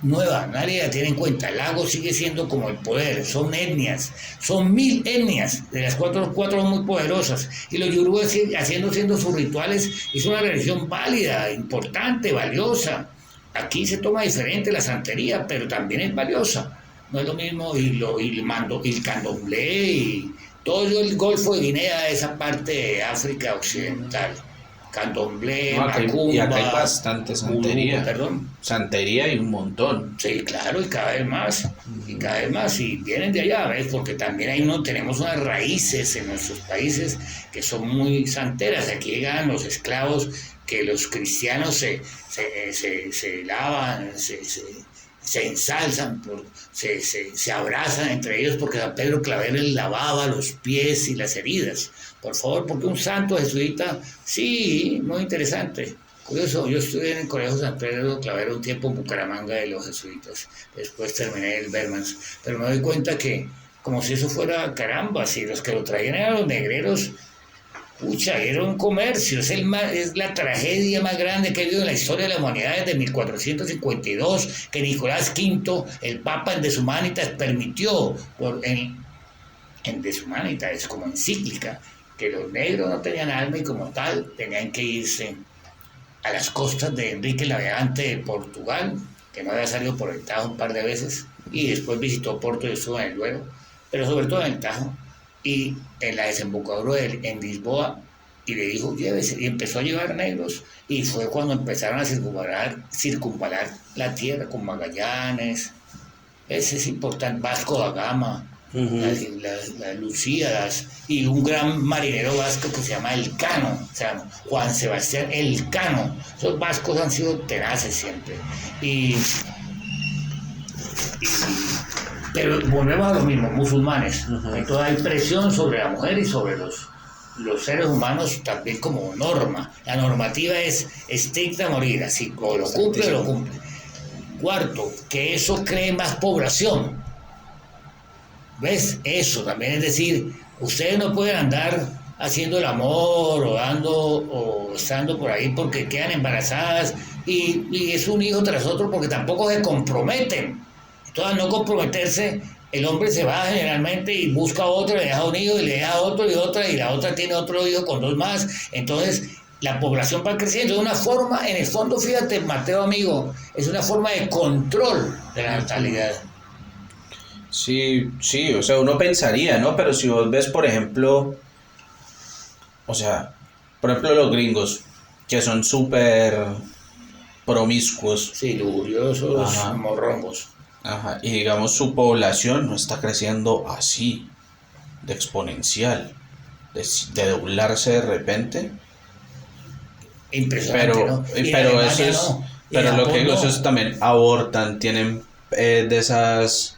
nueva, nadie la tiene en cuenta. El lago sigue siendo como el poder, son etnias, son 1000 etnias, de las cuatro muy poderosas, y los yorubas haciendo sus rituales, es una religión válida, importante, valiosa. Aquí se toma diferente la santería, pero también es valiosa. No es lo mismo el candomblé y todo el Golfo de Guinea, esa parte de África Occidental. Candomblé, macumba. Y acá hay bastante santería. Perdón. Santería y un montón. Sí, claro, y cada vez más. Y vienen de allá, ¿ves? Porque también tenemos unas raíces en nuestros países que son muy santeras. Aquí llegan los esclavos que los cristianos se lavan, se ensalzan, se abrazan entre ellos porque San Pedro Claver les lavaba los pies y las heridas. Por favor, porque un santo jesuita, sí, muy interesante. Curioso, yo estudié en el Colegio San Pedro Claver un tiempo en Bucaramanga de los jesuitas. Después terminé el Bermans. Pero me doy cuenta que, como si eso fuera caramba, si los que lo traían eran los negreros, pucha, era un comercio, es la tragedia más grande que ha habido en la historia de la humanidad desde 1452, que Nicolás V, el Papa en De Humanitas, permitió, en De Humanitas, como encíclica, que los negros no tenían alma y como tal tenían que irse a las costas de Enrique el Navegante de Portugal, que no había salido por el Tajo un par de veces, y después visitó Porto y estuvo en el Duero, pero sobre todo en el Tajo. Y en la desembocadura en Lisboa, y le dijo, llévese, y empezó a llevar negros, y fue cuando empezaron a circunvalar la tierra con Magallanes, ese es importante, Vasco da Gama, las Lucíadas, y un gran marinero vasco que se llama Elcano, o sea, Juan Sebastián Elcano. Esos vascos han sido tenaces siempre, pero volvemos a lo mismo, musulmanes. Entonces hay presión sobre la mujer y sobre los seres humanos también como norma. La normativa es estricta a morir, así o lo cumple o lo cumple. Cuarto, que eso cree más población. ¿Ves? Eso también, es decir, ustedes no pueden andar haciendo el amor o estando por ahí porque quedan embarazadas y es un hijo tras otro porque tampoco se comprometen. Entonces, al no comprometerse, el hombre se va generalmente y busca otro, le deja un hijo y le deja otro y otra, y la otra tiene otro hijo con 2 más. Entonces, la población va creciendo. Es una forma, en el fondo, fíjate, Mateo amigo, es una forma de control de la natalidad. Sí, sí, o sea, uno pensaría, ¿no? Pero si vos ves, por ejemplo, o sea, por ejemplo los gringos, que son súper promiscuos, Sí, lujuriosos, ajá, morrongos. ajá, y digamos su población no está creciendo así, de exponencial, de doblarse de repente, Impresionante, ¿no? Y en pero eso Alemania es, no, y en pero lo que Japón digo, eso es no. también abortan, tienen de esas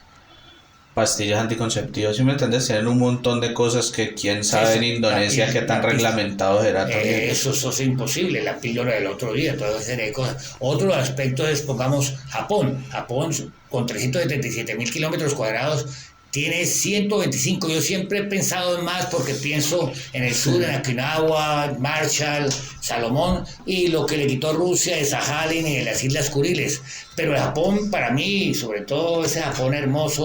pastillas anticonceptivas, ¿sí me entiendes? Tienen un montón de cosas que quién sabe en Eso, Indonesia qué tan reglamentado será también. eso es imposible, la píldora del otro día, toda esa serie de cosas. Otro aspecto es, pongamos, Japón. Japón, con 377.000 kilómetros cuadrados, tiene 125. Yo siempre he pensado en más porque pienso en el sur, en Okinawa, Marshall, Salomón, y lo que le quitó Rusia de Sajalín y de las Islas Kuriles. Pero el Japón, para mí, sobre todo ese Japón hermoso,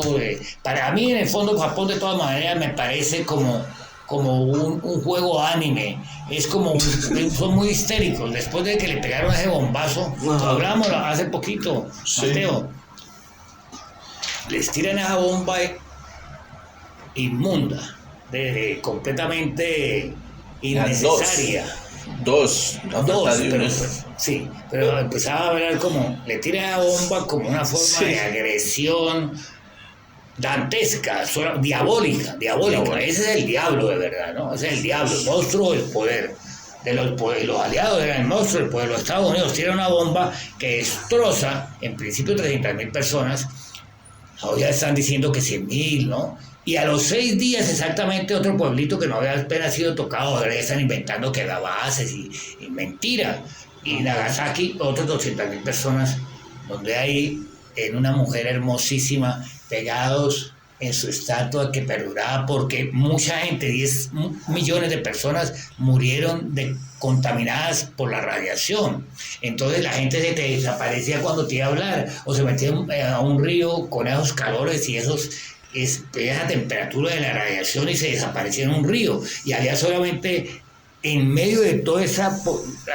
para mí, en el fondo, Japón de todas maneras me parece como un juego anime. Es como son muy histéricos. Después de que le pegaron ese bombazo, lo Ajá. hablamos hace poquito, Sí. Mateo, les tiran esa bomba inmunda, completamente Ya, innecesaria. dos, a falta Dos, de pero uno. sí, pero empezaba a hablar como, le tira esa bomba como una forma de Sí. agresión dantesca, diabólica, diabólica. Diabólico. Ese es el diablo de verdad, ¿no? Ese es el diablo, el monstruo del poder. Los aliados eran el monstruo del poder. Los Estados Unidos tiran una bomba que destroza, en principio, 300.000 personas. Ahora ya están diciendo que 100.000, ¿no? Y a los 6 días exactamente otro pueblito que no había apenas sido tocado, ahora ya están inventando que da bases y mentira. Y Nagasaki, otros 200.000 personas, donde hay en una mujer hermosísima pegados en su estatua que perduraba porque mucha gente, 10 millones de personas murieron contaminadas por la radiación. Entonces la gente se te desaparecía cuando te iba a hablar o se metía a un río con esos calores y esa temperatura de la radiación y se desaparecía en un río. Y había solamente en medio de toda esa,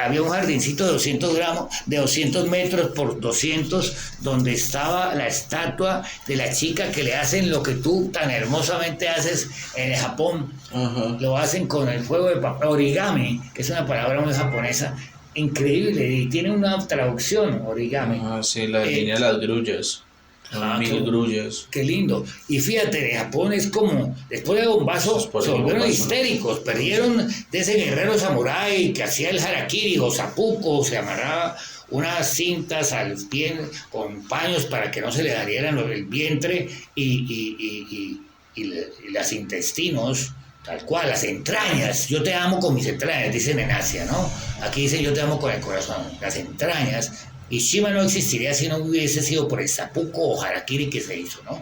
había un jardincito de 200 gramos, de 200 metros por 200, donde estaba la estatua de la chica que le hacen lo que tú tan hermosamente haces en Japón. Ajá. Lo hacen con el fuego de papel, origami, que es una palabra muy japonesa, increíble, y tiene una traducción, origami. Ajá, sí, la Eh, línea de las grullas. Son qué, 1000 grullas. qué lindo. Y fíjate, en Japón es como, después del Eso es bombazo, por se el volvieron bombazo, ¿no? histéricos, perdieron de ese guerrero samurái que hacía el harakiri o seppuku, se amarraba unas cintas al pie con paños para que no se le dañaran el vientre y los intestinos, tal cual, las entrañas. Yo te amo con mis entrañas, dicen en Asia, ¿no? Aquí dicen yo te amo con el corazón, las entrañas. Y Shima no existiría si no hubiese sido por el seppuku o harakiri que se hizo, ¿no?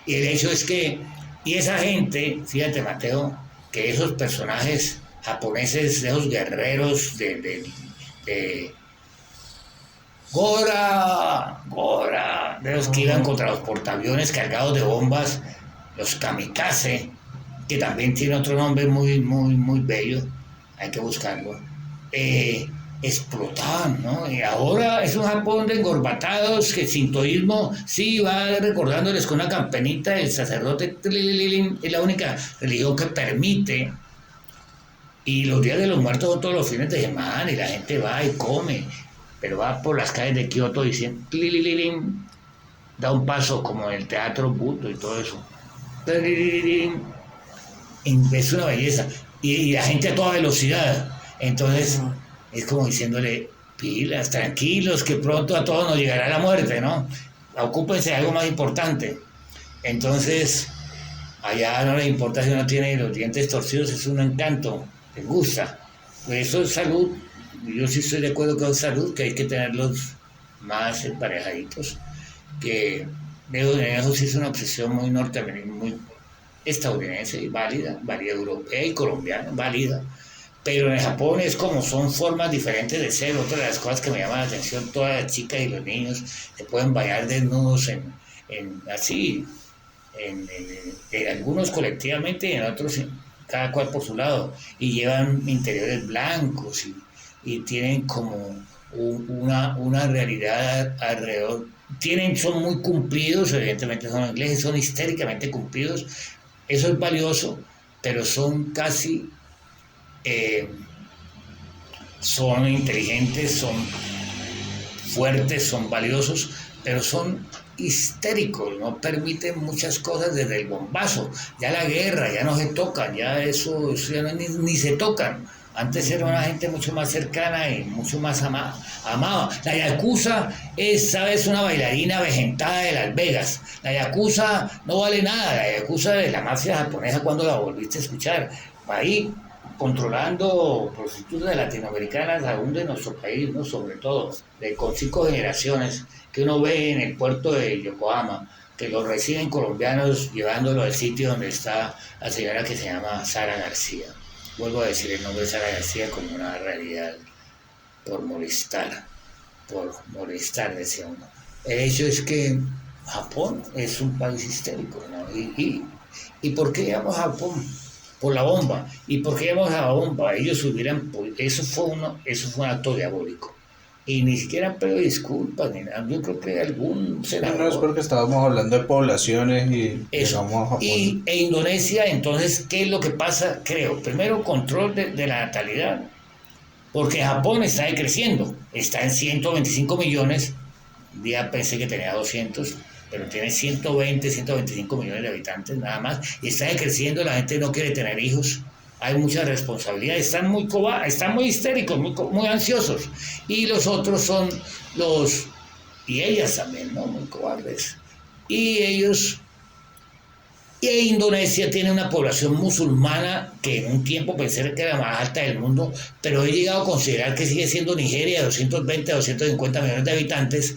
Y el hecho es que, y esa gente, fíjate Mateo, que esos personajes japoneses, esos guerreros de Gora, de los que iban contra los portaaviones cargados de bombas, los kamikaze, que también tiene otro nombre muy, muy, muy bello, hay que buscarlo, explotaban, ¿no? Y ahora es un Japón de engorbatados que sintoísmo sí va recordándoles con una campanita, el sacerdote es la única religión que permite, y los días de los muertos son todos los fines de semana y la gente va y come, pero va por las calles de Kioto diciendo, da un paso como en el teatro Buto y todo eso. Es una belleza. Y la gente a toda velocidad. Entonces, es como diciéndole, pilas, tranquilos, que pronto a todos nos llegará la muerte, ¿no? Ocúpense de algo más importante. Entonces, allá no les importa si uno tiene los dientes torcidos, es un encanto, les gusta. Eso es salud. Yo sí estoy de acuerdo con salud, que hay que tenerlos más emparejaditos. Que eso sí es una obsesión muy norteamericana, muy estadounidense y válida, válida europea y colombiana, válida. Pero en Japón es como son formas diferentes de ser. Otra de las cosas que me llama la atención, todas las chicas y los niños se pueden bañar desnudos así, en algunos colectivamente y en otros cada cual por su lado. Y llevan interiores blancos y tienen como una realidad alrededor son muy cumplidos, evidentemente son ingleses, son histéricamente cumplidos, eso es valioso, pero son casi, son inteligentes, son fuertes, son valiosos, pero son histéricos, no permiten muchas cosas desde el bombazo. Ya la guerra, ya no se tocan, ya eso ya ni se tocan. Antes era una gente mucho más cercana y mucho más amada. La yakuza es, ¿sabes? Una bailarina avejentada de Las Vegas. La yakuza no vale nada. La yakuza de la mafia japonesa, cuando la volviste a escuchar, ahí controlando prostitutas latinoamericanas aún de nuestro país, ¿no? Sobre todo, con 5 generaciones que uno ve en el puerto de Yokohama, que lo reciben colombianos llevándolo al sitio donde está la señora que se llama Sara García. Vuelvo a decir el nombre de Sara García como una realidad por molestar, decía uno. El hecho es que Japón es un país histérico, ¿no? ¿Y por qué llamamos a Japón? Por la bomba. ¿Y por qué llamamos a la bomba? Ellos hubieran, eso fue un acto diabólico. Y ni siquiera pido disculpas ni nada. Yo creo que algún senador... No, es porque estábamos hablando de poblaciones y llegamos a Japón. E Indonesia, entonces, ¿qué es lo que pasa? Creo, primero, control de la natalidad, porque Japón está decreciendo, está en 125 millones, un día pensé que tenía 200, pero tiene 125 millones de habitantes nada más, y está decreciendo, la gente no quiere tener hijos. Hay mucha responsabilidad, están muy histéricos, muy ansiosos. Y los otros son y ellas también, ¿no? Muy cobardes. E Indonesia tiene una población musulmana que en un tiempo pensé que era la más alta del mundo, pero he llegado a considerar que sigue siendo Nigeria, de 220 a 250 millones de habitantes,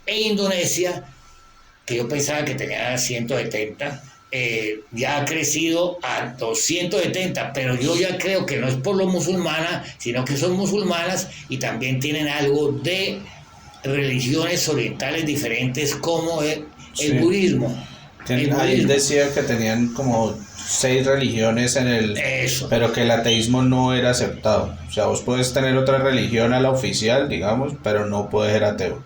e Indonesia, que yo pensaba que tenía 170, ya ha crecido a 270, pero yo ya creo que no es por lo musulmana, sino que son musulmanas y también tienen algo de religiones orientales diferentes como el budismo. Ahí decía que tenían como 6 religiones pero que el ateísmo no era aceptado. O sea, vos puedes tener otra religión a la oficial, digamos, pero no puedes ser ateo.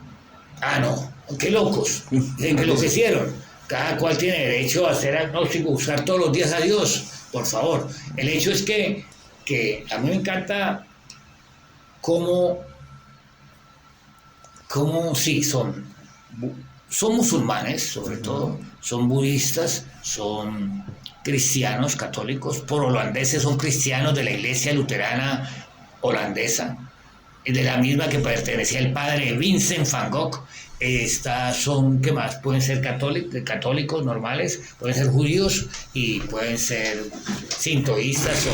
Ah, no, qué locos, que enloquecieron. Cada cual tiene derecho a ser agnóstico, buscar todos los días a Dios, por favor. El hecho es que a mí me encanta cómo sí, son musulmanes, sobre todo, son budistas, son cristianos, católicos, holandeses, son cristianos de la iglesia luterana holandesa, de la misma que pertenecía el padre Vincent van Gogh. ¿Qué más? Pueden ser católicos normales, pueden ser judíos y pueden ser sintoístas o...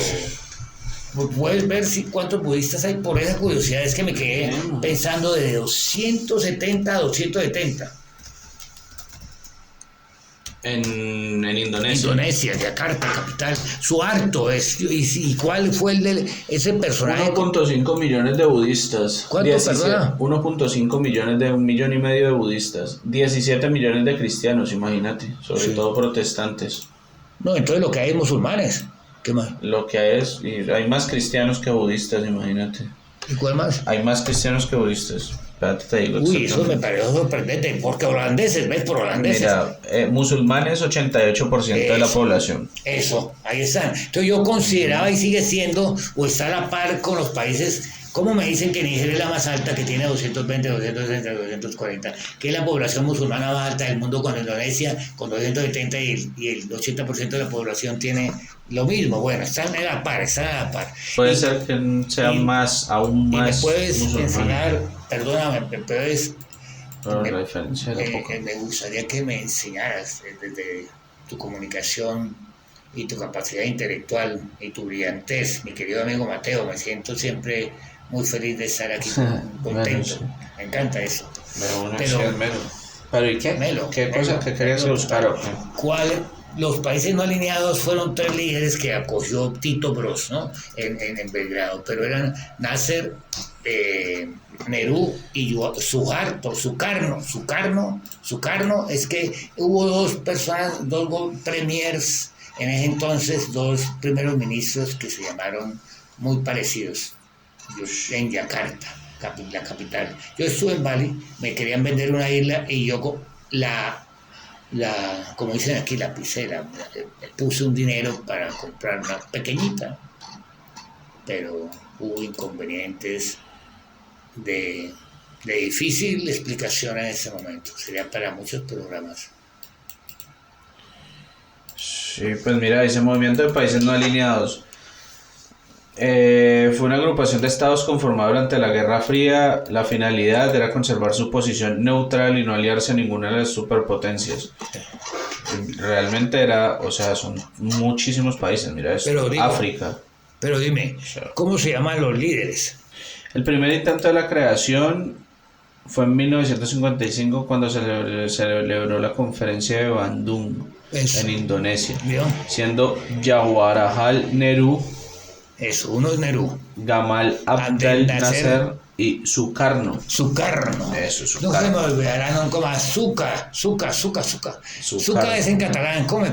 Puedes ver cuántos budistas hay. Por esa curiosidad es que me quedé pensando de 270 a 270. En Indonesia. Indonesia, Yakarta, capital. Suharto es. ¿Y cuál fue ese personaje? 1.5 millones de budistas. ¿Cuánto, perdona? 1.5 millones de 1,5 millones de budistas. 17 millones de cristianos, imagínate. Sobre todo protestantes. No, entonces lo que hay es musulmanes. ¿Qué más? Lo que hay más cristianos que budistas, imagínate. ¿Y cuál más? Hay más cristianos que budistas. Espérate, te digo. Uy, eso me pareció sorprendente, porque holandeses, ¿ves? Por holandeses. Mira, musulmanes 88% de la población. Eso, ahí están. Entonces yo consideraba y sigue siendo, o está a la par con los países, como me dicen que Nigeria es la más alta, que tiene 220, 260, 240, que es la población musulmana más alta del mundo, con Indonesia con 270 y el 80% de la población tiene lo mismo. Bueno, están a la par. Puede ser que sea aún más. Y me puedes enseñar, perdóname, me puedes... me gustaría que me enseñaras desde tu comunicación y tu capacidad intelectual y tu brillantez, mi querido amigo Mateo. Me siento siempre muy feliz de estar aquí, contento. Me encanta eso. Pero ¿y qué? ¿Qué cosa que querías buscar? Los países no alineados fueron 3 líderes que acogió Tito Bros, ¿no? en Belgrado, pero eran Nasser, Nehru y Sukarno. Es que hubo 2 personas, 2 premiers en ese entonces, 2 primeros ministros que se llamaron muy parecidos en Yakarta. la capital. Yo estuve en Bali, me querían vender una isla y yo como dicen aquí, la piscera, puse un dinero para comprar una pequeñita, pero hubo inconvenientes de difícil explicación en ese momento. Sería para muchos programas. Sí, pues mira, ese movimiento de países no alineados fue una agrupación de estados conformada durante la Guerra Fría. La finalidad era conservar su posición neutral y no aliarse a ninguna de las superpotencias. Realmente son muchísimos países, mira esto, África. Pero dime, ¿cómo se llaman los líderes? El primer intento de la creación fue en 1955 cuando se celebró la conferencia de Bandung en Indonesia, ¿vio? Siendo Jawaharlal Nehru, uno es Nehru, Gamal Abdel Nasser y Sukarno. Eso, Sukarno. No se me olvidará nunca más. Suca es en catalán, come.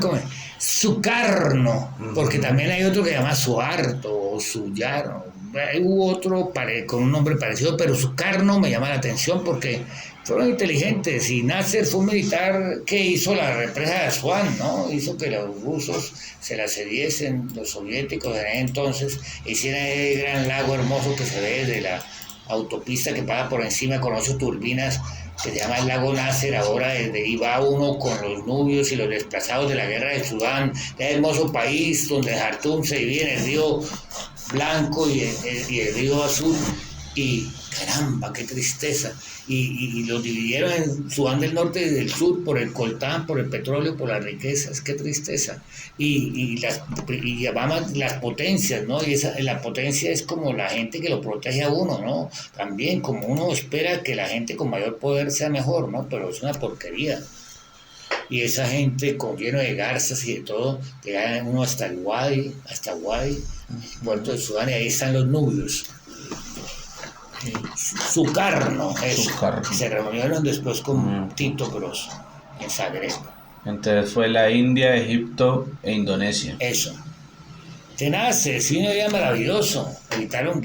Sukarno, porque también hay otro que se llama Suharto o Suyarno. Hubo otro con un nombre parecido, pero Sukarno me llama la atención porque fueron inteligentes. Y Nasser fue un militar que hizo la represa de Asuán, ¿no? Hizo que los rusos se la cediesen, los soviéticos en entonces, hicieran el gran lago hermoso que se ve desde la autopista que pasa por encima con 8 turbinas, que se llama el lago Nasser. Ahora desde ahí va uno con los nubios y los desplazados de la guerra de Sudán, el hermoso país donde Jartum se divide en el río Blanco y el río Azul, y caramba, qué tristeza. Y los dividieron en Sudán del Norte y del Sur por el coltán, por el petróleo, por las riquezas, qué tristeza. Y llamaban las potencias, ¿no? Y la potencia es como la gente que lo protege a uno, ¿no? También como uno espera que la gente con mayor poder sea mejor, ¿no? Pero es una porquería. Y esa gente lleno de garzas y de todo, llega uno hasta el Wadi, puerto de Sudán, y ahí están los nubios. Sukarno. Se reunieron después con Tito Grosso en Zagreb. Entonces fue la India, Egipto e Indonesia. Eso. Tenaz, sí, una idea maravilloso. Evitaron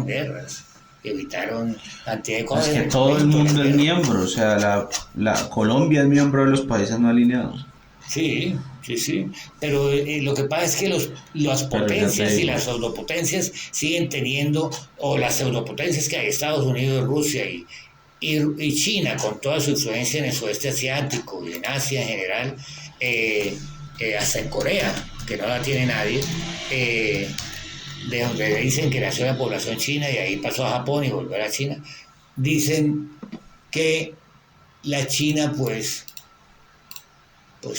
guerras, evitaron cantidad de cosas. Es que todo el mundo es miembro, o sea, la Colombia es miembro de los países no alineados. Sí, pero lo que pasa es que las potencias y las pseudopotencias siguen teniendo, o las pseudopotencias que hay, Estados Unidos, Rusia y China, con toda su influencia en el sudeste asiático y en Asia en general, hasta en Corea, que no la tiene nadie, de donde dicen que nació la población china y ahí pasó a Japón y volvió a China, dicen que la China pues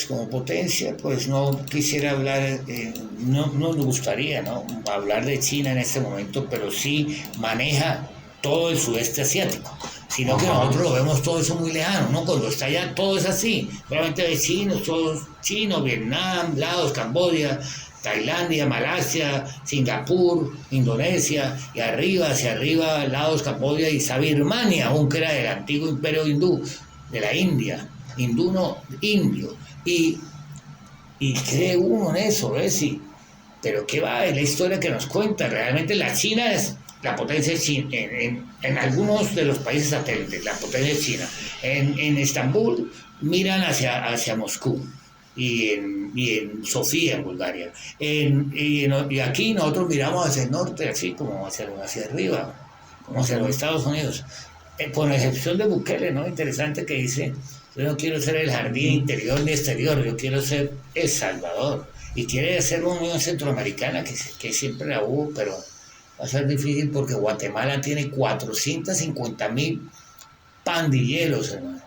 como potencia, pues no quisiera hablar, no nos gustaría, ¿no?, hablar de China en este momento, pero sí maneja todo el sudeste asiático, sino que nosotros lo vemos todo eso muy lejano, ¿no? Cuando está allá todo es así, solamente vecinos, todos chinos, Vietnam, Laos, Camboya, Tailandia, Malasia, Singapur, Indonesia, y hacia arriba, Laos, Camboya y Birmania, aún que era del antiguo imperio hindú, de la India, indio. Y cree uno en eso, ¿ves? Sí. Pero ¿qué va? Es la historia que nos cuenta. Realmente la China es la potencia china. En algunos de los países satélites, la potencia es China. En Estambul miran hacia Moscú y en Sofía, en Bulgaria. Y aquí nosotros miramos hacia el norte, así como hacia arriba, como hacia los Estados Unidos. Con excepción de Bukele, ¿no? Interesante, que dice: yo no quiero ser el jardín interior ni exterior, yo quiero ser El Salvador. Y quiere hacer una Unión Centroamericana que siempre la hubo, pero va a ser difícil porque Guatemala tiene 450,000 pandilleros, hermano.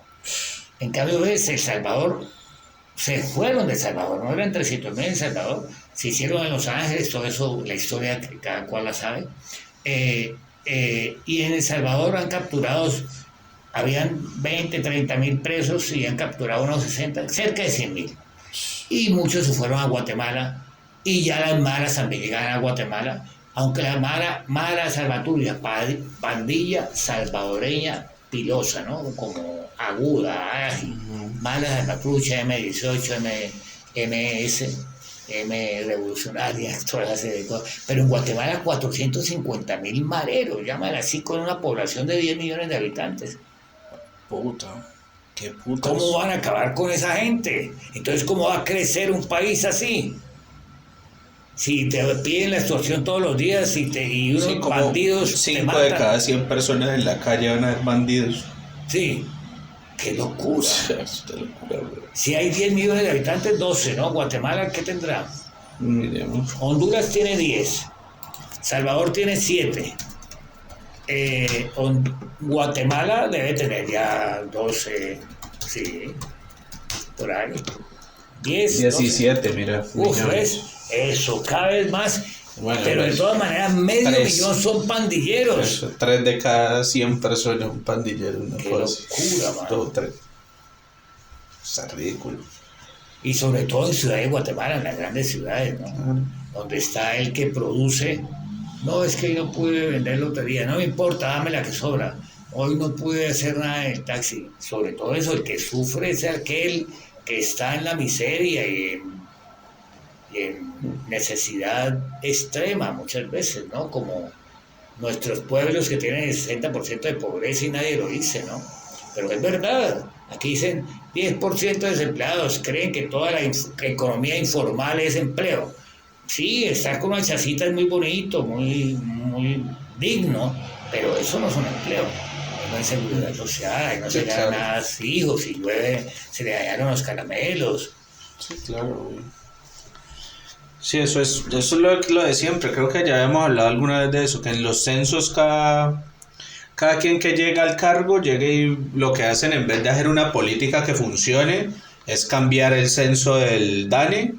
En cambio, ves, El Salvador, se fueron de El Salvador, no eran 300,000 en El Salvador, se hicieron en Los Ángeles, todo eso, la historia que cada cual la sabe. Y en El Salvador han capturado, habían 20, 30,000 presos y han capturado unos 60, cerca de 100,000. Y muchos se fueron a Guatemala, y ya las maras también llegaron a Guatemala, aunque la mara salvatrucha, pandilla salvadoreña pilosa, ¿no? Como aguda, ágil, mala salvatrucha, M18, MS, M revolucionaria, toda esa serie de cosas. Pero en Guatemala 450.000 mareros, llámala así, con una población de 10 millones de habitantes. Puta, qué putas. ¿Cómo van a acabar con esa gente? Entonces, ¿cómo va a crecer un país así? Si te piden la extorsión todos los días y unos Sí, como bandidos te 5 matan. de cada 100 personas en la calle van a ser bandidos. Sí, qué locura. Es de locura, bro. Si hay 10 millones de habitantes, 12, ¿no? Guatemala, ¿qué tendrá? Miremos. Honduras tiene 10. Salvador tiene 7. Guatemala debe tener ya 12, sí, por ahí. 10, 17, 12. Mira. Uf, millones. ¿ves? Eso, cada vez más. Bueno, pero de pues, todas maneras, medio 3. millón son pandilleros. Eso, 3 de cada 100 personas, un pandillero, una Qué cosa. locura, mano. 2, 3. Está ridículo. Y sobre todo en ciudades de Guatemala, en las grandes ciudades, ¿no? Donde está el que produce. No, es que hoy no pude vender lotería, no me importa, dame la que sobra. Hoy no pude hacer nada en el taxi. Sobre todo eso, el que sufre es aquel que está en la miseria y en necesidad extrema muchas veces, ¿no? Como nuestros pueblos que tienen el 60% de pobreza y nadie lo dice, ¿no? Pero es verdad, aquí dicen 10% de desempleados, creen que toda la economía informal es empleo. Sí, estar con una chacita es muy bonito, muy digno, pero eso no es un empleo. No hay seguridad social, ahí no se ganan nada hijos, si llueve se le dañaron los caramelos. Sí, claro, güey. Sí, eso es lo de siempre. Creo que ya habíamos hablado alguna vez de eso, que en los censos cada quien que llega al cargo, llega y lo que hacen en vez de hacer una política que funcione, es cambiar el censo del DANE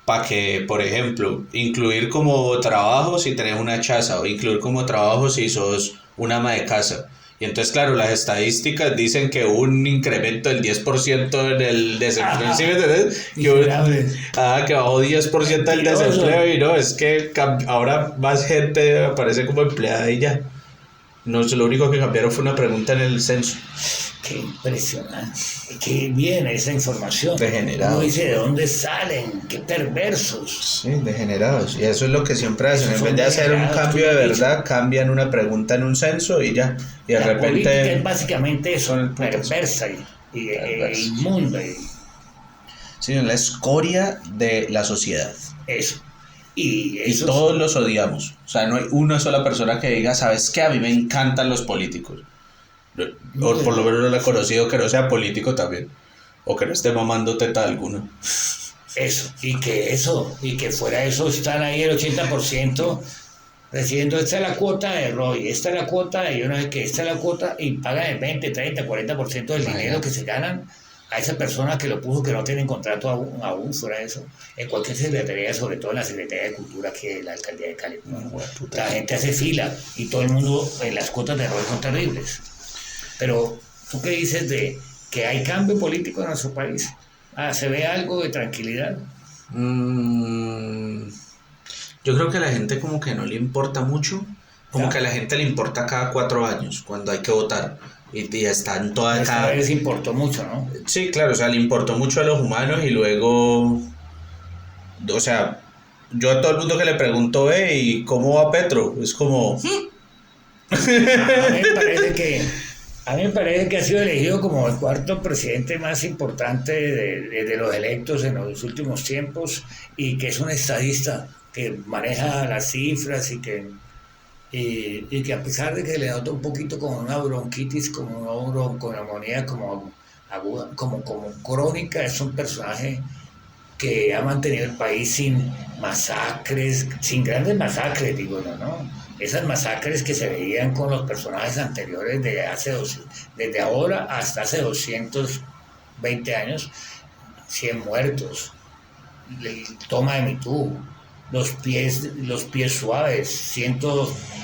para que, por ejemplo, incluir como trabajo si tenés una chaza o incluir como trabajo si sos una ama de casa. Y entonces, claro, las estadísticas dicen que hubo un incremento del 10% en el desempleo. ¿Sí me entendés? Que bajó 10% el desempleo y no, es que ahora más gente aparece como empleada y ya. No, lo único que cambiaron fue una pregunta en el censo. Qué impresionante. Qué bien esa información. Degenerados. Uno dice, ¿de dónde salen? Qué perversos. Sí, degenerados. Y eso es lo que siempre hacen. Esos En vez de hacer un cambio de verdad, cambian una pregunta en un censo y ya. Y de la repente. Política es básicamente eso, son el puto. perversa e inmunda. Sí, es la escoria de la sociedad. Eso. Y todos los odiamos. O sea, no hay una sola persona que diga, ¿sabes qué? A mí me encantan los políticos. O por lo menos no lo he conocido que no sea político también. O que no esté mamando teta alguna. Eso. Y que fuera eso están ahí el 80% recibiendo, esta es la cuota de Roy, esta es la cuota de yo no sé qué, esta es la cuota, y pagan el 20, 30, 40% del dinero que se ganan a esa persona que lo puso, que no tienen contrato aún fuera de eso, en cualquier secretaría, sobre todo en la Secretaría de Cultura que es la Alcaldía de Cali. La gente hace fila y todo el mundo, las cuotas de Roy son terribles. Pero, ¿tú qué dices de que hay cambio político en nuestro país? ¿Se ve algo de tranquilidad? Yo creo que a la gente como que no le importa mucho, como que a la gente le importa cada 4 años, cuando hay que votar. Y están todas Esta vez importó mucho, ¿no? Sí, claro, o sea, le importó mucho a los humanos y luego, o sea, yo a todo el mundo que le pregunto, ¿y cómo va Petro? Es como... A mí me parece que ha sido elegido como el 4º presidente más importante de los electos en los últimos tiempos y que es un estadista que maneja las cifras y que a pesar de que le nota un poquito como una bronquitis, como una bronconeumonía como aguda, como crónica, es un personaje que ha mantenido el país sin masacres, sin grandes masacres, digo, ¿no? Esas masacres que se veían con los personajes anteriores desde ahora hasta hace 220 años, 100 muertos, toma de MeToo, los pies suaves,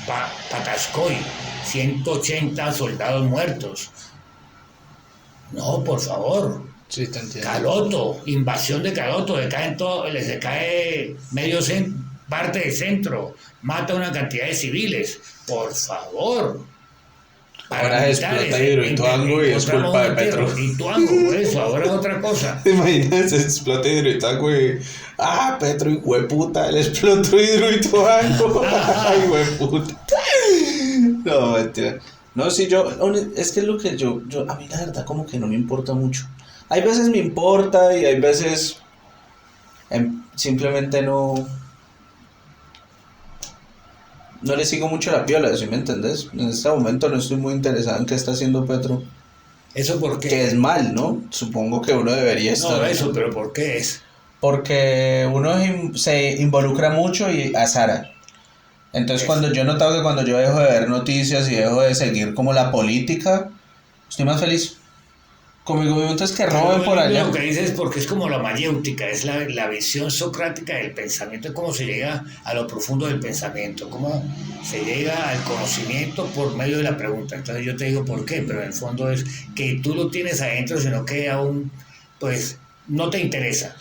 Patascoy, 180 soldados muertos. No, por favor. Sí, te entiendo. Caloto, invasión de Caloto, se cae parte del centro, mata una cantidad de civiles, por favor. Ahora explota Hidroituango y es culpa de Petro. Hidroituango, eso, ahora es otra cosa. ¿Te imaginas? Explota Hidroituango y... Petro, hijueputa, él explotó Hidroituango. Ay, hijueputa. No, mentira. No, sí, es que es lo que yo, a mí la verdad como que no me importa mucho. Hay veces me importa y hay veces simplemente no le sigo mucho la piola, ¿sí me entendés? En este momento no estoy muy interesado en qué está haciendo Petro. ¿Eso por qué? Que es mal, ¿no? Supongo que uno debería estar... No, eso, pero ¿por qué es? Porque uno se involucra mucho y azara. Entonces cuando yo he notado que cuando yo dejo de ver noticias y dejo de seguir como la política, estoy más feliz. Conmigo entonces que roben por allá. Lo que dices es porque es como la mayéutica, es la visión socrática del pensamiento, cómo se llega a lo profundo del pensamiento, cómo se llega al conocimiento por medio de la pregunta. Entonces yo te digo por qué, pero en el fondo es que tú lo tienes adentro, sino que aún, pues, no te interesa.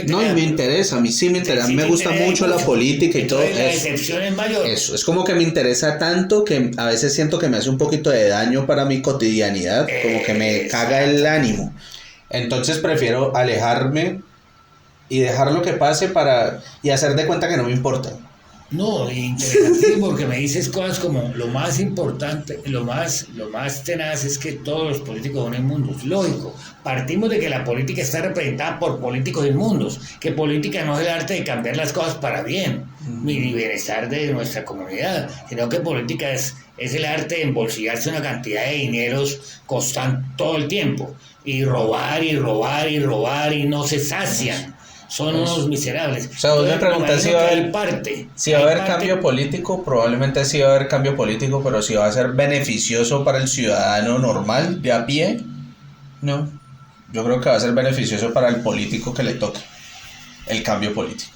No, y me interesa, a mí sí me interesa, me gusta mucho la política y todo eso. La decepción es mayor. Eso, es como que me interesa tanto que a veces siento que me hace un poquito de daño para mi cotidianidad, como que me caga el ánimo. Entonces prefiero alejarme y dejar lo que pase y hacer de cuenta que no me importa. No, interesantísimo porque me dices cosas como lo más importante, lo más tenaz es que todos los políticos son inmundos. Lógico, partimos de que la política está representada por políticos inmundos, que política no es el arte de cambiar las cosas para bien, ni bienestar de nuestra comunidad, sino que política es el arte de embolsillarse una cantidad de dineros constante todo el tiempo, y robar y robar y robar y no se sacian. Son unos miserables. O sea, vos me preguntas si va a haber cambio político, probablemente sí va a haber cambio político, pero si va a ser beneficioso para el ciudadano normal, de a pie, no. Yo creo que va a ser beneficioso para el político que le toque el cambio político.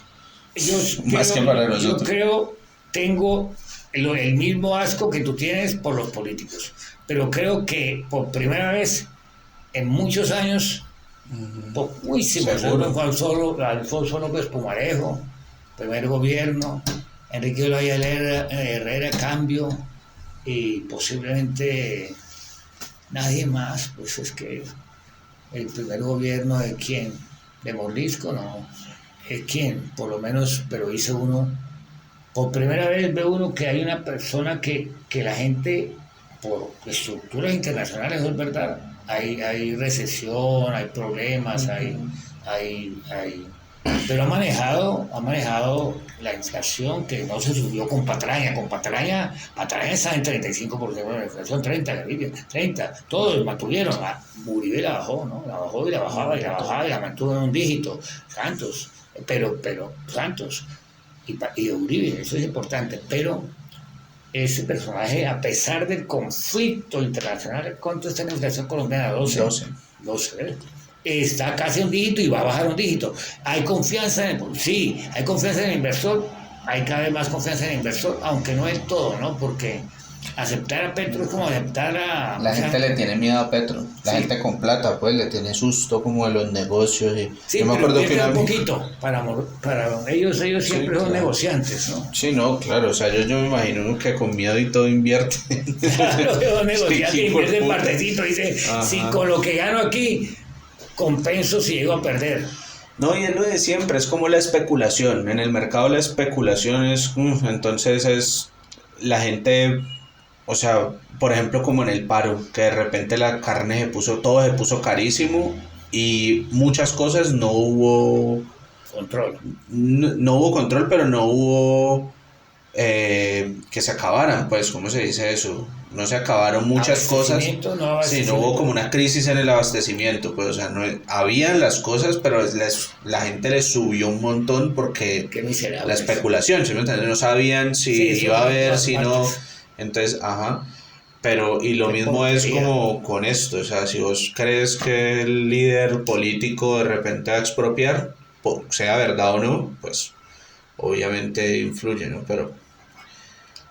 Más que para nosotros. Yo tengo el mismo asco que tú tienes por los políticos, pero creo que por primera vez en muchos años... Alfonso López Pumarejo, primer gobierno, Enrique Olaya Herrera, cambio, y posiblemente nadie más. Pues es que el primer gobierno de quién, de Mordisco, no, es quién, por lo menos, pero dice uno, por primera vez ve uno que hay una persona que la gente, por estructuras internacionales, es verdad. Hay recesión, hay problemas, pero ha manejado la inflación que no se subió con Patraña. Con Patraña está en 35% de la inflación, 30, todos mantuvieron. Uribe la bajó, ¿no? La bajó y la bajaba y la bajaba y la mantuvo en un dígito. Santos, pero Santos y Uribe, eso es importante, pero ese personaje, a pesar del conflicto internacional, ¿cuánto está en la inflación colombiana? 12, ¿verdad? Está casi un dígito y va a bajar un dígito. ¿Hay confianza hay confianza en el inversor, hay cada vez más confianza en el inversor, aunque no del todo, ¿no? Porque aceptar a Petro es como aceptar a... La gente le tiene miedo a Petro, la gente con plata, pues, le tiene susto como de los negocios. Sí, yo me acuerdo que un poquito, para ellos siempre son negociantes, ¿no? Sí, no, claro, o sea, yo me imagino que con miedo y todo invierte. Claro, los negociantes invierten partecito, dice, si con lo que gano aquí, compenso si llego a perder. No, y es lo de siempre, es como la especulación, en el mercado la especulación es, entonces es la gente... O sea, por ejemplo, como en el paro, que de repente la carne todo se puso carísimo y muchas cosas no hubo control. No hubo control, pero no hubo que se acabaran, pues, ¿cómo se dice eso? No se acabaron muchas cosas. No hubo como una crisis en el abastecimiento, pues, o sea, habían las cosas, pero la gente les subió un montón porque la especulación, ¿sí me entiendes? No sabían si iba a haber, si no... Entonces, pero y lo mismo es como con esto, o sea, si vos crees que el líder político de repente va a expropiar, sea verdad o no, pues obviamente influye, ¿no? Pero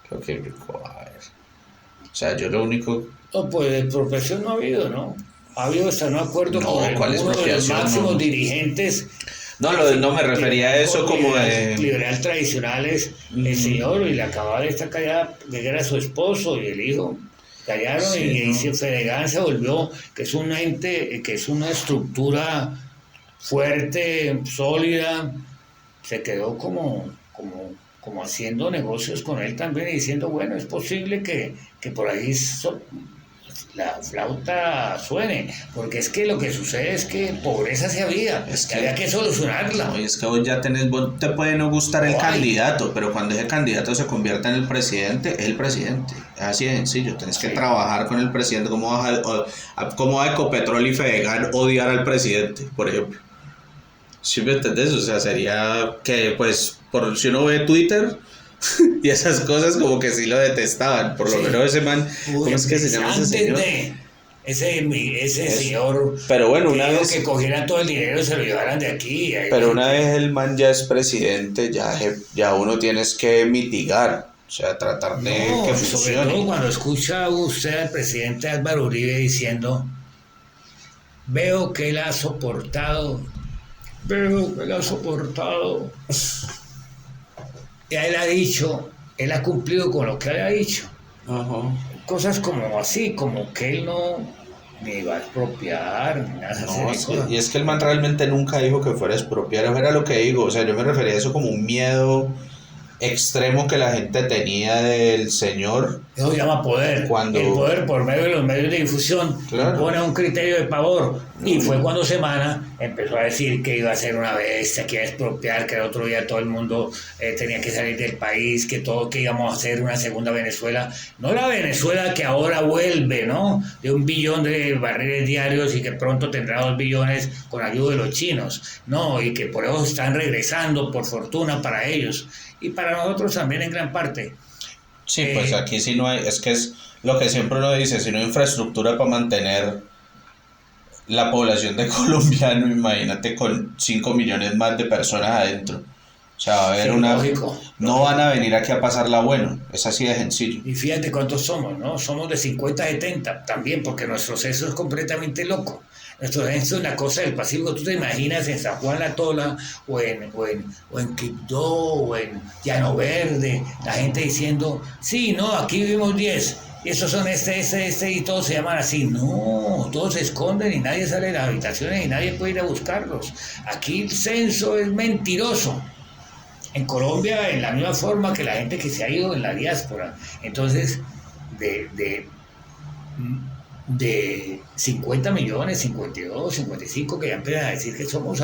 creo que, a ver, o sea, yo lo único... No, pues de expropiación no ha habido, ¿no? Ha habido hasta un acuerdo con uno de los máximos dirigentes. No me refería a eso como de... Liberal tradicionales, el señor, y la acababa de esta callada, que era su esposo y el hijo, callaron y Fedegan se volvió, que es un ente, que es una estructura fuerte, sólida, se quedó como haciendo negocios con él también y diciendo, bueno, es posible que por ahí la flauta suene, porque es que lo que sucede es que pobreza se había, que había que solucionarla. No, y es que vos ya vos te puede no gustar el candidato, pero cuando ese candidato se convierta en el presidente, es el presidente. Es así de sencillo, tenés que trabajar con el presidente. ¿Cómo va Ecopetrol y Fedegan odiar al presidente, por ejemplo? ¿Sí me entendés? O sea, sería que, pues, si uno ve Twitter y esas cosas, como que sí lo detestaban. Por lo menos ese man, ¿cómo es que se llama ese señor? Ese señor, pero bueno, una vez que cogieran todo el dinero y se lo llevaran de aquí. Pero una vez el man ya es presidente, ya uno tienes que mitigar, o sea, tratar de que funcione. Sobre todo cuando escucha usted al presidente Álvaro Uribe diciendo, veo que él ha soportado. Ya él ha dicho, él ha cumplido con lo que él ha dicho. Ajá. Cosas como así, como que él no ni va a expropiar, ni nada así. Y es que el man realmente nunca dijo que fuera a expropiar, eso era lo que digo, o sea, yo me refería a eso como un miedo extremo que la gente tenía del señor. Eso se llama poder. El poder por medio de los medios de difusión pone un criterio de pavor. Y fue cuando Semana empezó a decir que iba a ser una bestia, que iba a expropiar, que el otro día todo el mundo tenía que salir del país, que íbamos a hacer una segunda Venezuela. No la Venezuela que ahora vuelve, ¿no? De 1 billón de barriles diarios y que pronto tendrá 2 billones con ayuda de los chinos. No, y que por eso están regresando, por fortuna para ellos. Y para nosotros también en gran parte. Sí, pues aquí sí no hay, es que es lo que siempre uno dice, si no hay infraestructura para mantener la población de colombiano, imagínate con 5 millones más de personas adentro. O sea, va a haber no van a venir aquí a pasarla bueno, es así de sencillo. Y fíjate cuántos somos, ¿no? Somos de 50 a 70 también, porque nuestro censo es completamente loco. Nuestro censo es una cosa del Pacífico. Tú te imaginas en San Juan La Tola o en Quibdó o en Llano Verde, la gente diciendo, sí, no, aquí vivimos 10, y esos son y todos se llaman así. No, todos se esconden y nadie sale de las habitaciones y nadie puede ir a buscarlos. Aquí el censo es mentiroso. En Colombia, en la misma forma que la gente que se ha ido en la diáspora. Entonces, de 50 millones, 52, 55, que ya empiezan a decir que somos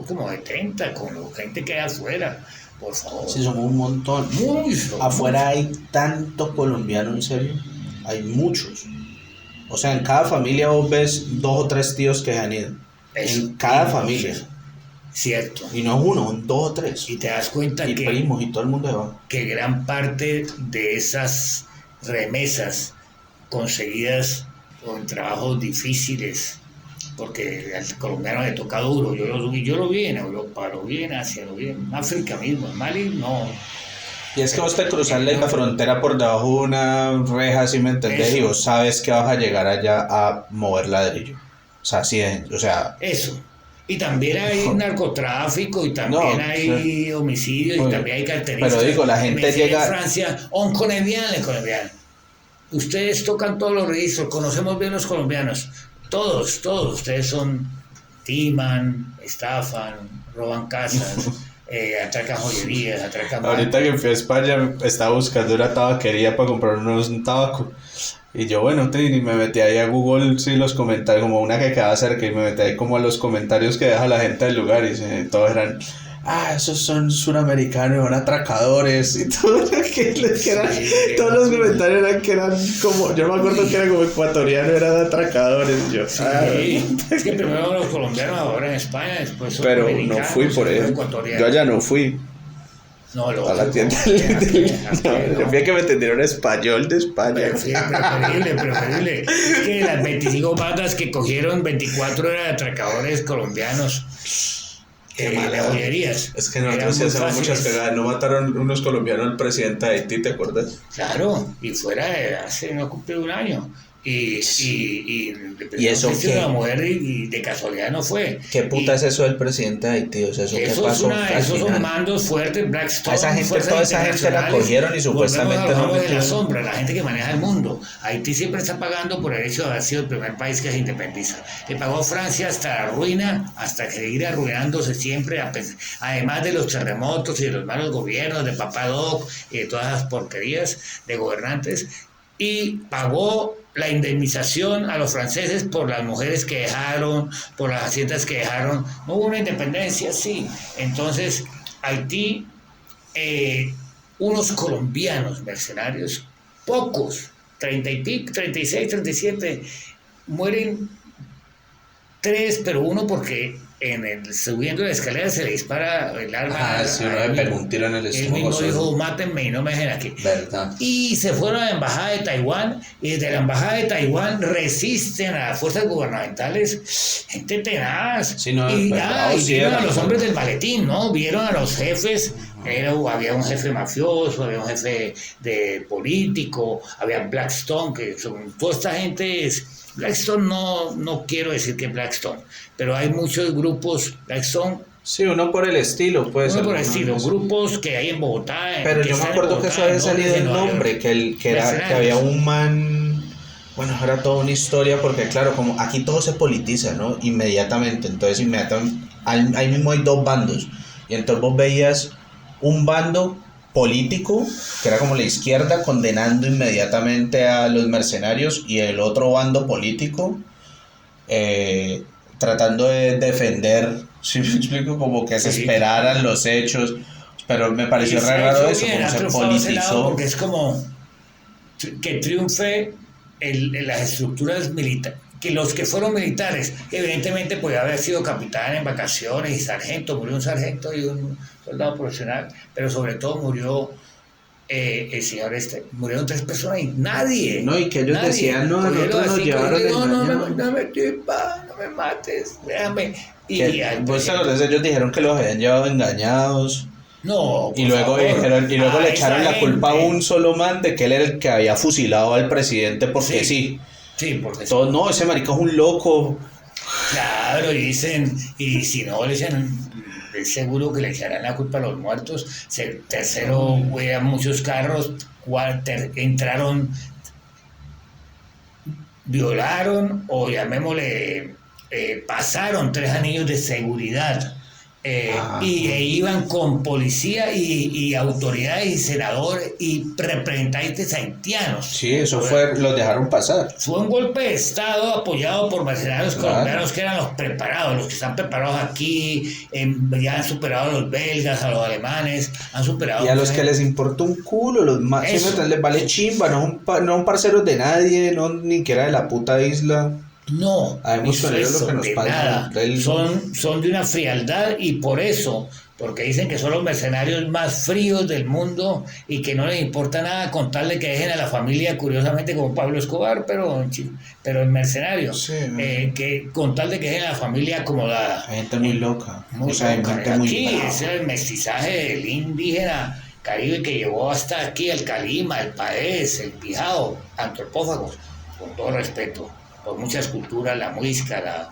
como 70, con la gente que hay afuera, por favor. Sí, somos un montón. Afuera hay tantos colombianos, en serio, hay muchos. O sea, en cada familia vos ves 2 o 3 tíos que se han ido. En cada familia. Cierto. Y no es uno, son 2 o 3. Y te das cuenta y primos y todo el mundo va. Que gran parte de esas remesas conseguidas con trabajos difíciles, porque al colombiano le toca duro. Yo lo vi en Europa, lo vi en Asia, lo vi en África mismo, en Mali no. Y es que vos te cruzas la frontera por debajo de una reja, ¿sí me entendés? Eso. Y vos sabes que vas a llegar allá a mover ladrillo. O sea, sí, o sea... Eso. Y también hay narcotráfico, y también hay homicidios, y también hay carteristas. Pero digo, la gente llega... En Francia, on colombiano. Ustedes tocan todos los registros, conocemos bien los colombianos. Todos, ustedes timan, estafan, roban casas, atracan joyerías, atracan... Ahorita que fui a España estaba buscando una tabaquería para comprar un tabaco. Y yo, bueno, y me metí ahí a Google, sí, los comentarios, como una que quedaba cerca, y me metí ahí como a los comentarios que deja la gente del lugar, y todos eran, esos son suramericanos, son atracadores, y todo todos los comentarios eran que eran como, yo me acuerdo que era como ecuatoriano, eran atracadores, y yo, es que primero los colombianos, ahora en España, después son pero no fui por eso, yo allá no fui. No, a la tienda yo vi que me entendieron español de España. Preferible. Es que las 25 bandas que cogieron, 24 eran atracadores colombianos de joyerías. Es que nosotros sí hacemos muchas cagadas. No mataron unos colombianos al presidente de Haití, ¿te acuerdas? Claro, y fuera de hace no cumplió 1 año. ¿Y eso qué? Una mujer y de casualidad no fue. ¿Qué puta es eso del presidente de Haití? O sea, ¿eso qué pasó al esos final? son mandos fuertes, Blackstone. A esa gente, toda esa gente la cogieron y supuestamente no de la sombra, la gente que maneja el mundo. Haití siempre está pagando por el hecho de haber sido el primer país que se independiza. Le pagó Francia hasta la ruina, hasta seguir arruinándose siempre, además de los terremotos y de los malos gobiernos de Papá Doc y de todas las porquerías de gobernantes. Y pagó la indemnización a los franceses por las mujeres que dejaron, por las haciendas que dejaron. No hubo una independencia, sí. Entonces, Haití, unos colombianos mercenarios, pocos, 30 y pico, 36, 37, mueren 3, pero uno porque subiendo la escalera se le dispara el arma. Sí, uno le pegó un tiro en el estómago. Él mismo dijo, mátenme y no me dejen aquí. Verdad. Y se fueron a la embajada de Taiwán, y desde la embajada de Taiwán resisten a las fuerzas gubernamentales, gente tenaz. Sí, no, y vieron a los hombres del del maletín, ¿no? Vieron a los jefes. Había un jefe mafioso, había un jefe de político, había Blackstone, que son toda esta gente Blackstone no quiero decir que Blackstone, pero hay muchos grupos Blackstone. Sí, uno por el estilo, pues. Uno por el estilo, grupos que hay en Bogotá. Pero yo me acuerdo que eso había salido el nombre, que había un man. Bueno, era toda una historia, porque claro, como aquí todo se politiza, ¿no? Inmediatamente, entonces ahí mismo hay dos bandos, y entonces vos veías un bando político, que era como la izquierda, condenando inmediatamente a los mercenarios, y el otro bando político tratando de defender, si me explico, como que se esperaran los hechos, pero me pareció re raro eso, como se politizó. Porque es como que triunfe las estructuras militares, que los que fueron militares, evidentemente podía haber sido capitán en vacaciones y sargento, murió un sargento y un soldado profesional, pero sobre todo murió el señor murieron 3 personas y nadie. No, y que ellos decían, no, nosotros nos llevaron no me mates, déjame. Vos te acordás, ellos dijeron que los habían llevado engañados. No, y luego le echaron la culpa a un solo man de que él era el que había fusilado al presidente porque sí. Sí, porque todo, no, ese marica es un loco. Claro, y dicen, y si no le echan, es seguro que le echarán la culpa a los muertos. Tercero, eran muchos carros, entraron, violaron o llamémosle, pasaron 3 anillos de seguridad. Y iban con policía y autoridades y senadores y representantes haitianos. Sí, eso los dejaron pasar. Fue un golpe de Estado apoyado por mercenarios colombianos que eran los preparados, los que están preparados aquí, ya han superado a los belgas, a los alemanes, han superado. Y a los que les importa un culo, los más les vale chimba, no son parceros de nadie, no ni siquiera de la puta isla. No, lo que nos pasa. Son de una frialdad y por eso, porque dicen que son los mercenarios más fríos del mundo y que no les importa nada con tal de que dejen a la familia, curiosamente como Pablo Escobar, pero el mercenario, sí, que con tal de que dejen a la familia acomodada. Hay gente muy loca. Aquí es el mestizaje del indígena caribe que llegó hasta aquí, el Calima, el Paez, el Pijao, antropófagos, con todo respeto. Por muchas culturas, la muisca,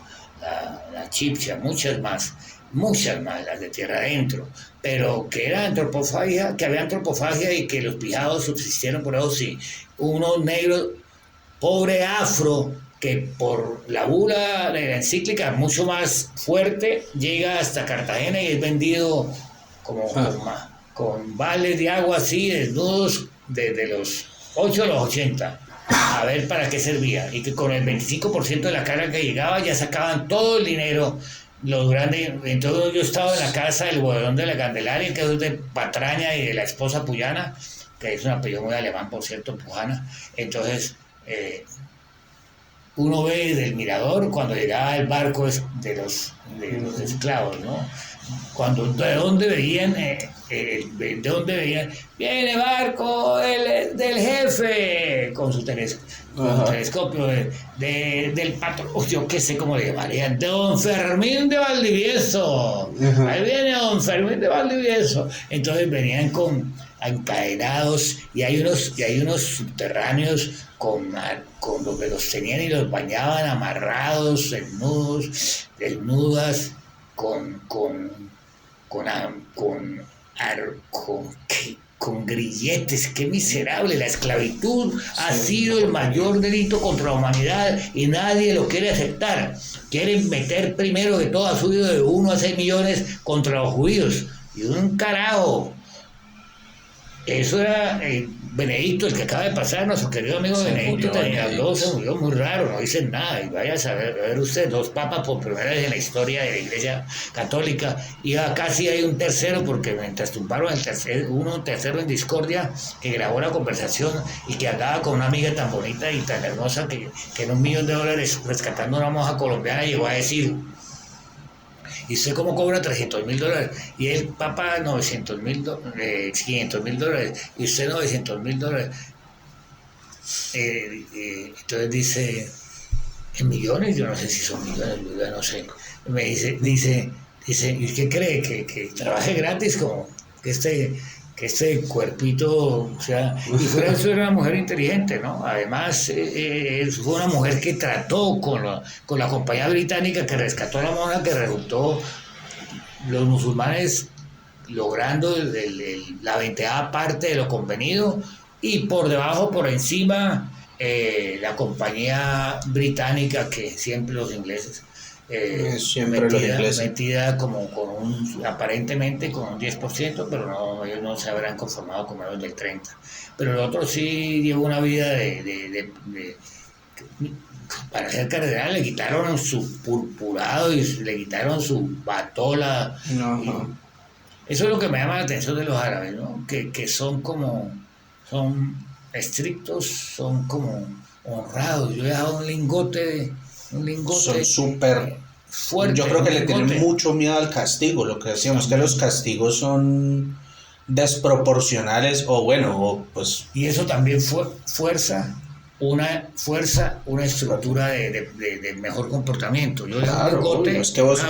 la chipcha, muchas más, las de tierra adentro, pero que era antropofagia, que había antropofagia y que los pijados subsistieron por eso, sí. Unos negros, pobre afro, que por la bula de la encíclica mucho más fuerte, llega hasta Cartagena y es vendido con vales de agua así, desnudos, desde los 8 a los 80. A ver para qué servía, y que con el 25% de la carga que llegaba ya sacaban todo el dinero, los grandes. Entonces yo estaba en la casa del bodegón de la Candelaria, que es de Patraña y de la esposa Puyana, que es un apellido muy alemán, por cierto, Pujana. Entonces uno ve desde el mirador cuando llegaba el barco de los esclavos, ¿no? ¿De dónde veían? ¿De dónde veían? Viene barco del jefe con su telescopio del patrón, yo qué sé cómo le llamarían, de don Fermín de Valdivieso. Ahí viene don Fermín de Valdivieso. Entonces venían encadenados y hay unos subterráneos con los que los tenían y los bañaban amarrados, desnudas, con grilletes. Qué miserable. La esclavitud ha sido el mayor delito contra la humanidad y nadie lo quiere aceptar. Quieren meter primero que todo, ha subido de 1 a 6 millones contra los judíos. Y un carajo. Eso era Benedicto, el que acaba de pasar, nuestro querido amigo Benedicto, también habló, se murió muy raro, no dicen nada. Y vaya a ver usted, 2 papas por primera vez en la historia de la Iglesia Católica, y casi hay un tercero, porque mientras tumbaron un tercero en discordia, que grabó la conversación y que andaba con una amiga tan bonita y tan hermosa que en $1 millón rescatando a una monja colombiana llegó a decir: ¿y usted cómo cobra $300,000? Y el Papa $500,000, y usted $900,000. Entonces dice, ¿en millones? Yo no sé si son millones, yo no sé. Me dice, ¿y qué cree? ¿Que trabaje gratis? Como que este cuerpito, o sea, y fuera eso era una mujer inteligente, ¿no? Además, fue una mujer que trató con la compañía británica que rescató a la monja, que resultó los musulmanes logrando la 20ª parte de lo convenido, y por debajo, por encima, la compañía británica, que siempre los ingleses, metida como aparentemente con un 10%, pero no, ellos no se habrán conformado con menos del 30%. Pero el otro sí llevó una vida para ser cardenal le quitaron su purpurado y le quitaron su batola. Eso es lo que me llama la atención de los árabes, ¿no? Que son estrictos, son como honrados. Yo he dejado un lingote son súper fuerte. Yo creo que le tienen mucho miedo al castigo. Lo que decíamos, que los castigos son desproporcionales, pues. Y eso también fuerza una estructura de mejor comportamiento. Yo es que vos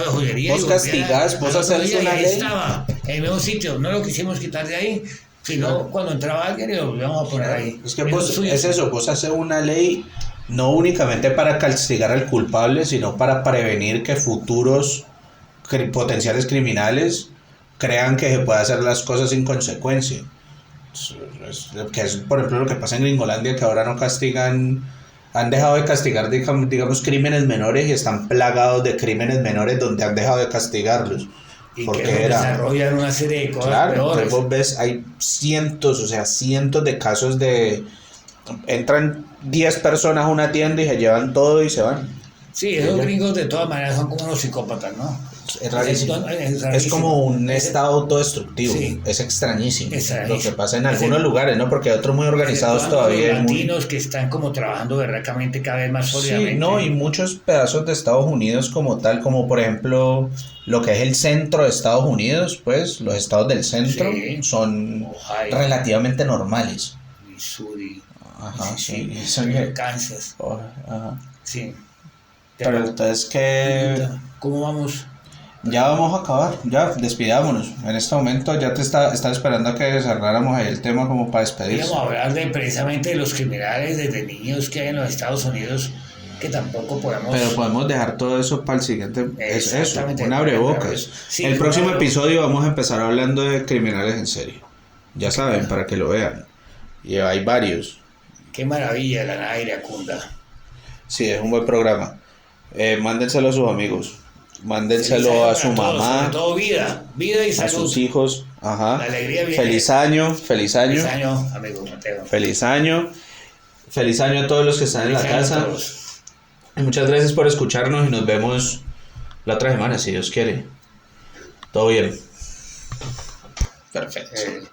castigás, vos haces una ley. Estaba en el mismo sitio, no lo quisimos quitar de ahí, sino cuando entraba alguien y lo volvíamos a poner ahí. Es que vos haces una ley no únicamente para castigar al culpable, sino para prevenir que futuros potenciales criminales crean que se puede hacer las cosas sin consecuencia. Que es, por ejemplo, lo que pasa en Gringolandia, que ahora no castigan, han dejado de castigar, digamos, crímenes menores, y están plagados de crímenes menores donde han dejado de castigarlos. Y porque que desarrollan una serie de cosas peores. Vos ves, hay cientos de casos de... Entran 10 personas a una tienda y se llevan todo y se van. Sí, esos gringos de todas maneras son como unos psicópatas, ¿no? Es rarísimo. Es como un estado autodestructivo. Sí. Es extrañísimo. Lo que pasa en algunos lugares, ¿no? Porque hay otros muy organizados todavía. Los latinos que están como trabajando verdaderamente cada vez más sólidamente. Sí, no, y muchos pedazos de Estados Unidos como tal, como por ejemplo lo que es el centro de Estados Unidos, pues los estados del centro son Ohio, relativamente normales. Missouri. Ajá, sí. Kansas. Ajá. Sí. Pero entonces, ¿cómo vamos? Ya vamos a acabar, ya despidámonos. En este momento ya te estaba esperando a que cerráramos ahí el tema como para despedirse. Vamos a hablar precisamente de los criminales desde niños que hay en los Estados Unidos, que tampoco podemos... Pero podemos dejar todo eso para el siguiente. Es eso, un abrebocas. Sí, el próximo episodio vamos a empezar hablando de criminales en serie. Ya saben, para que lo vean. Y hay varios. Qué maravilla la Nada Iracunda. Sí, es un buen programa. Mándenselo a sus amigos. Mándenselo a su mamá. Sobre todo vida y salud. A sus hijos. Ajá. La alegría viene. Feliz año. Feliz año, amigo Mateo. Feliz año a todos los que están en la casa. Y muchas gracias por escucharnos y nos vemos la otra semana, si Dios quiere. Todo bien. Perfecto.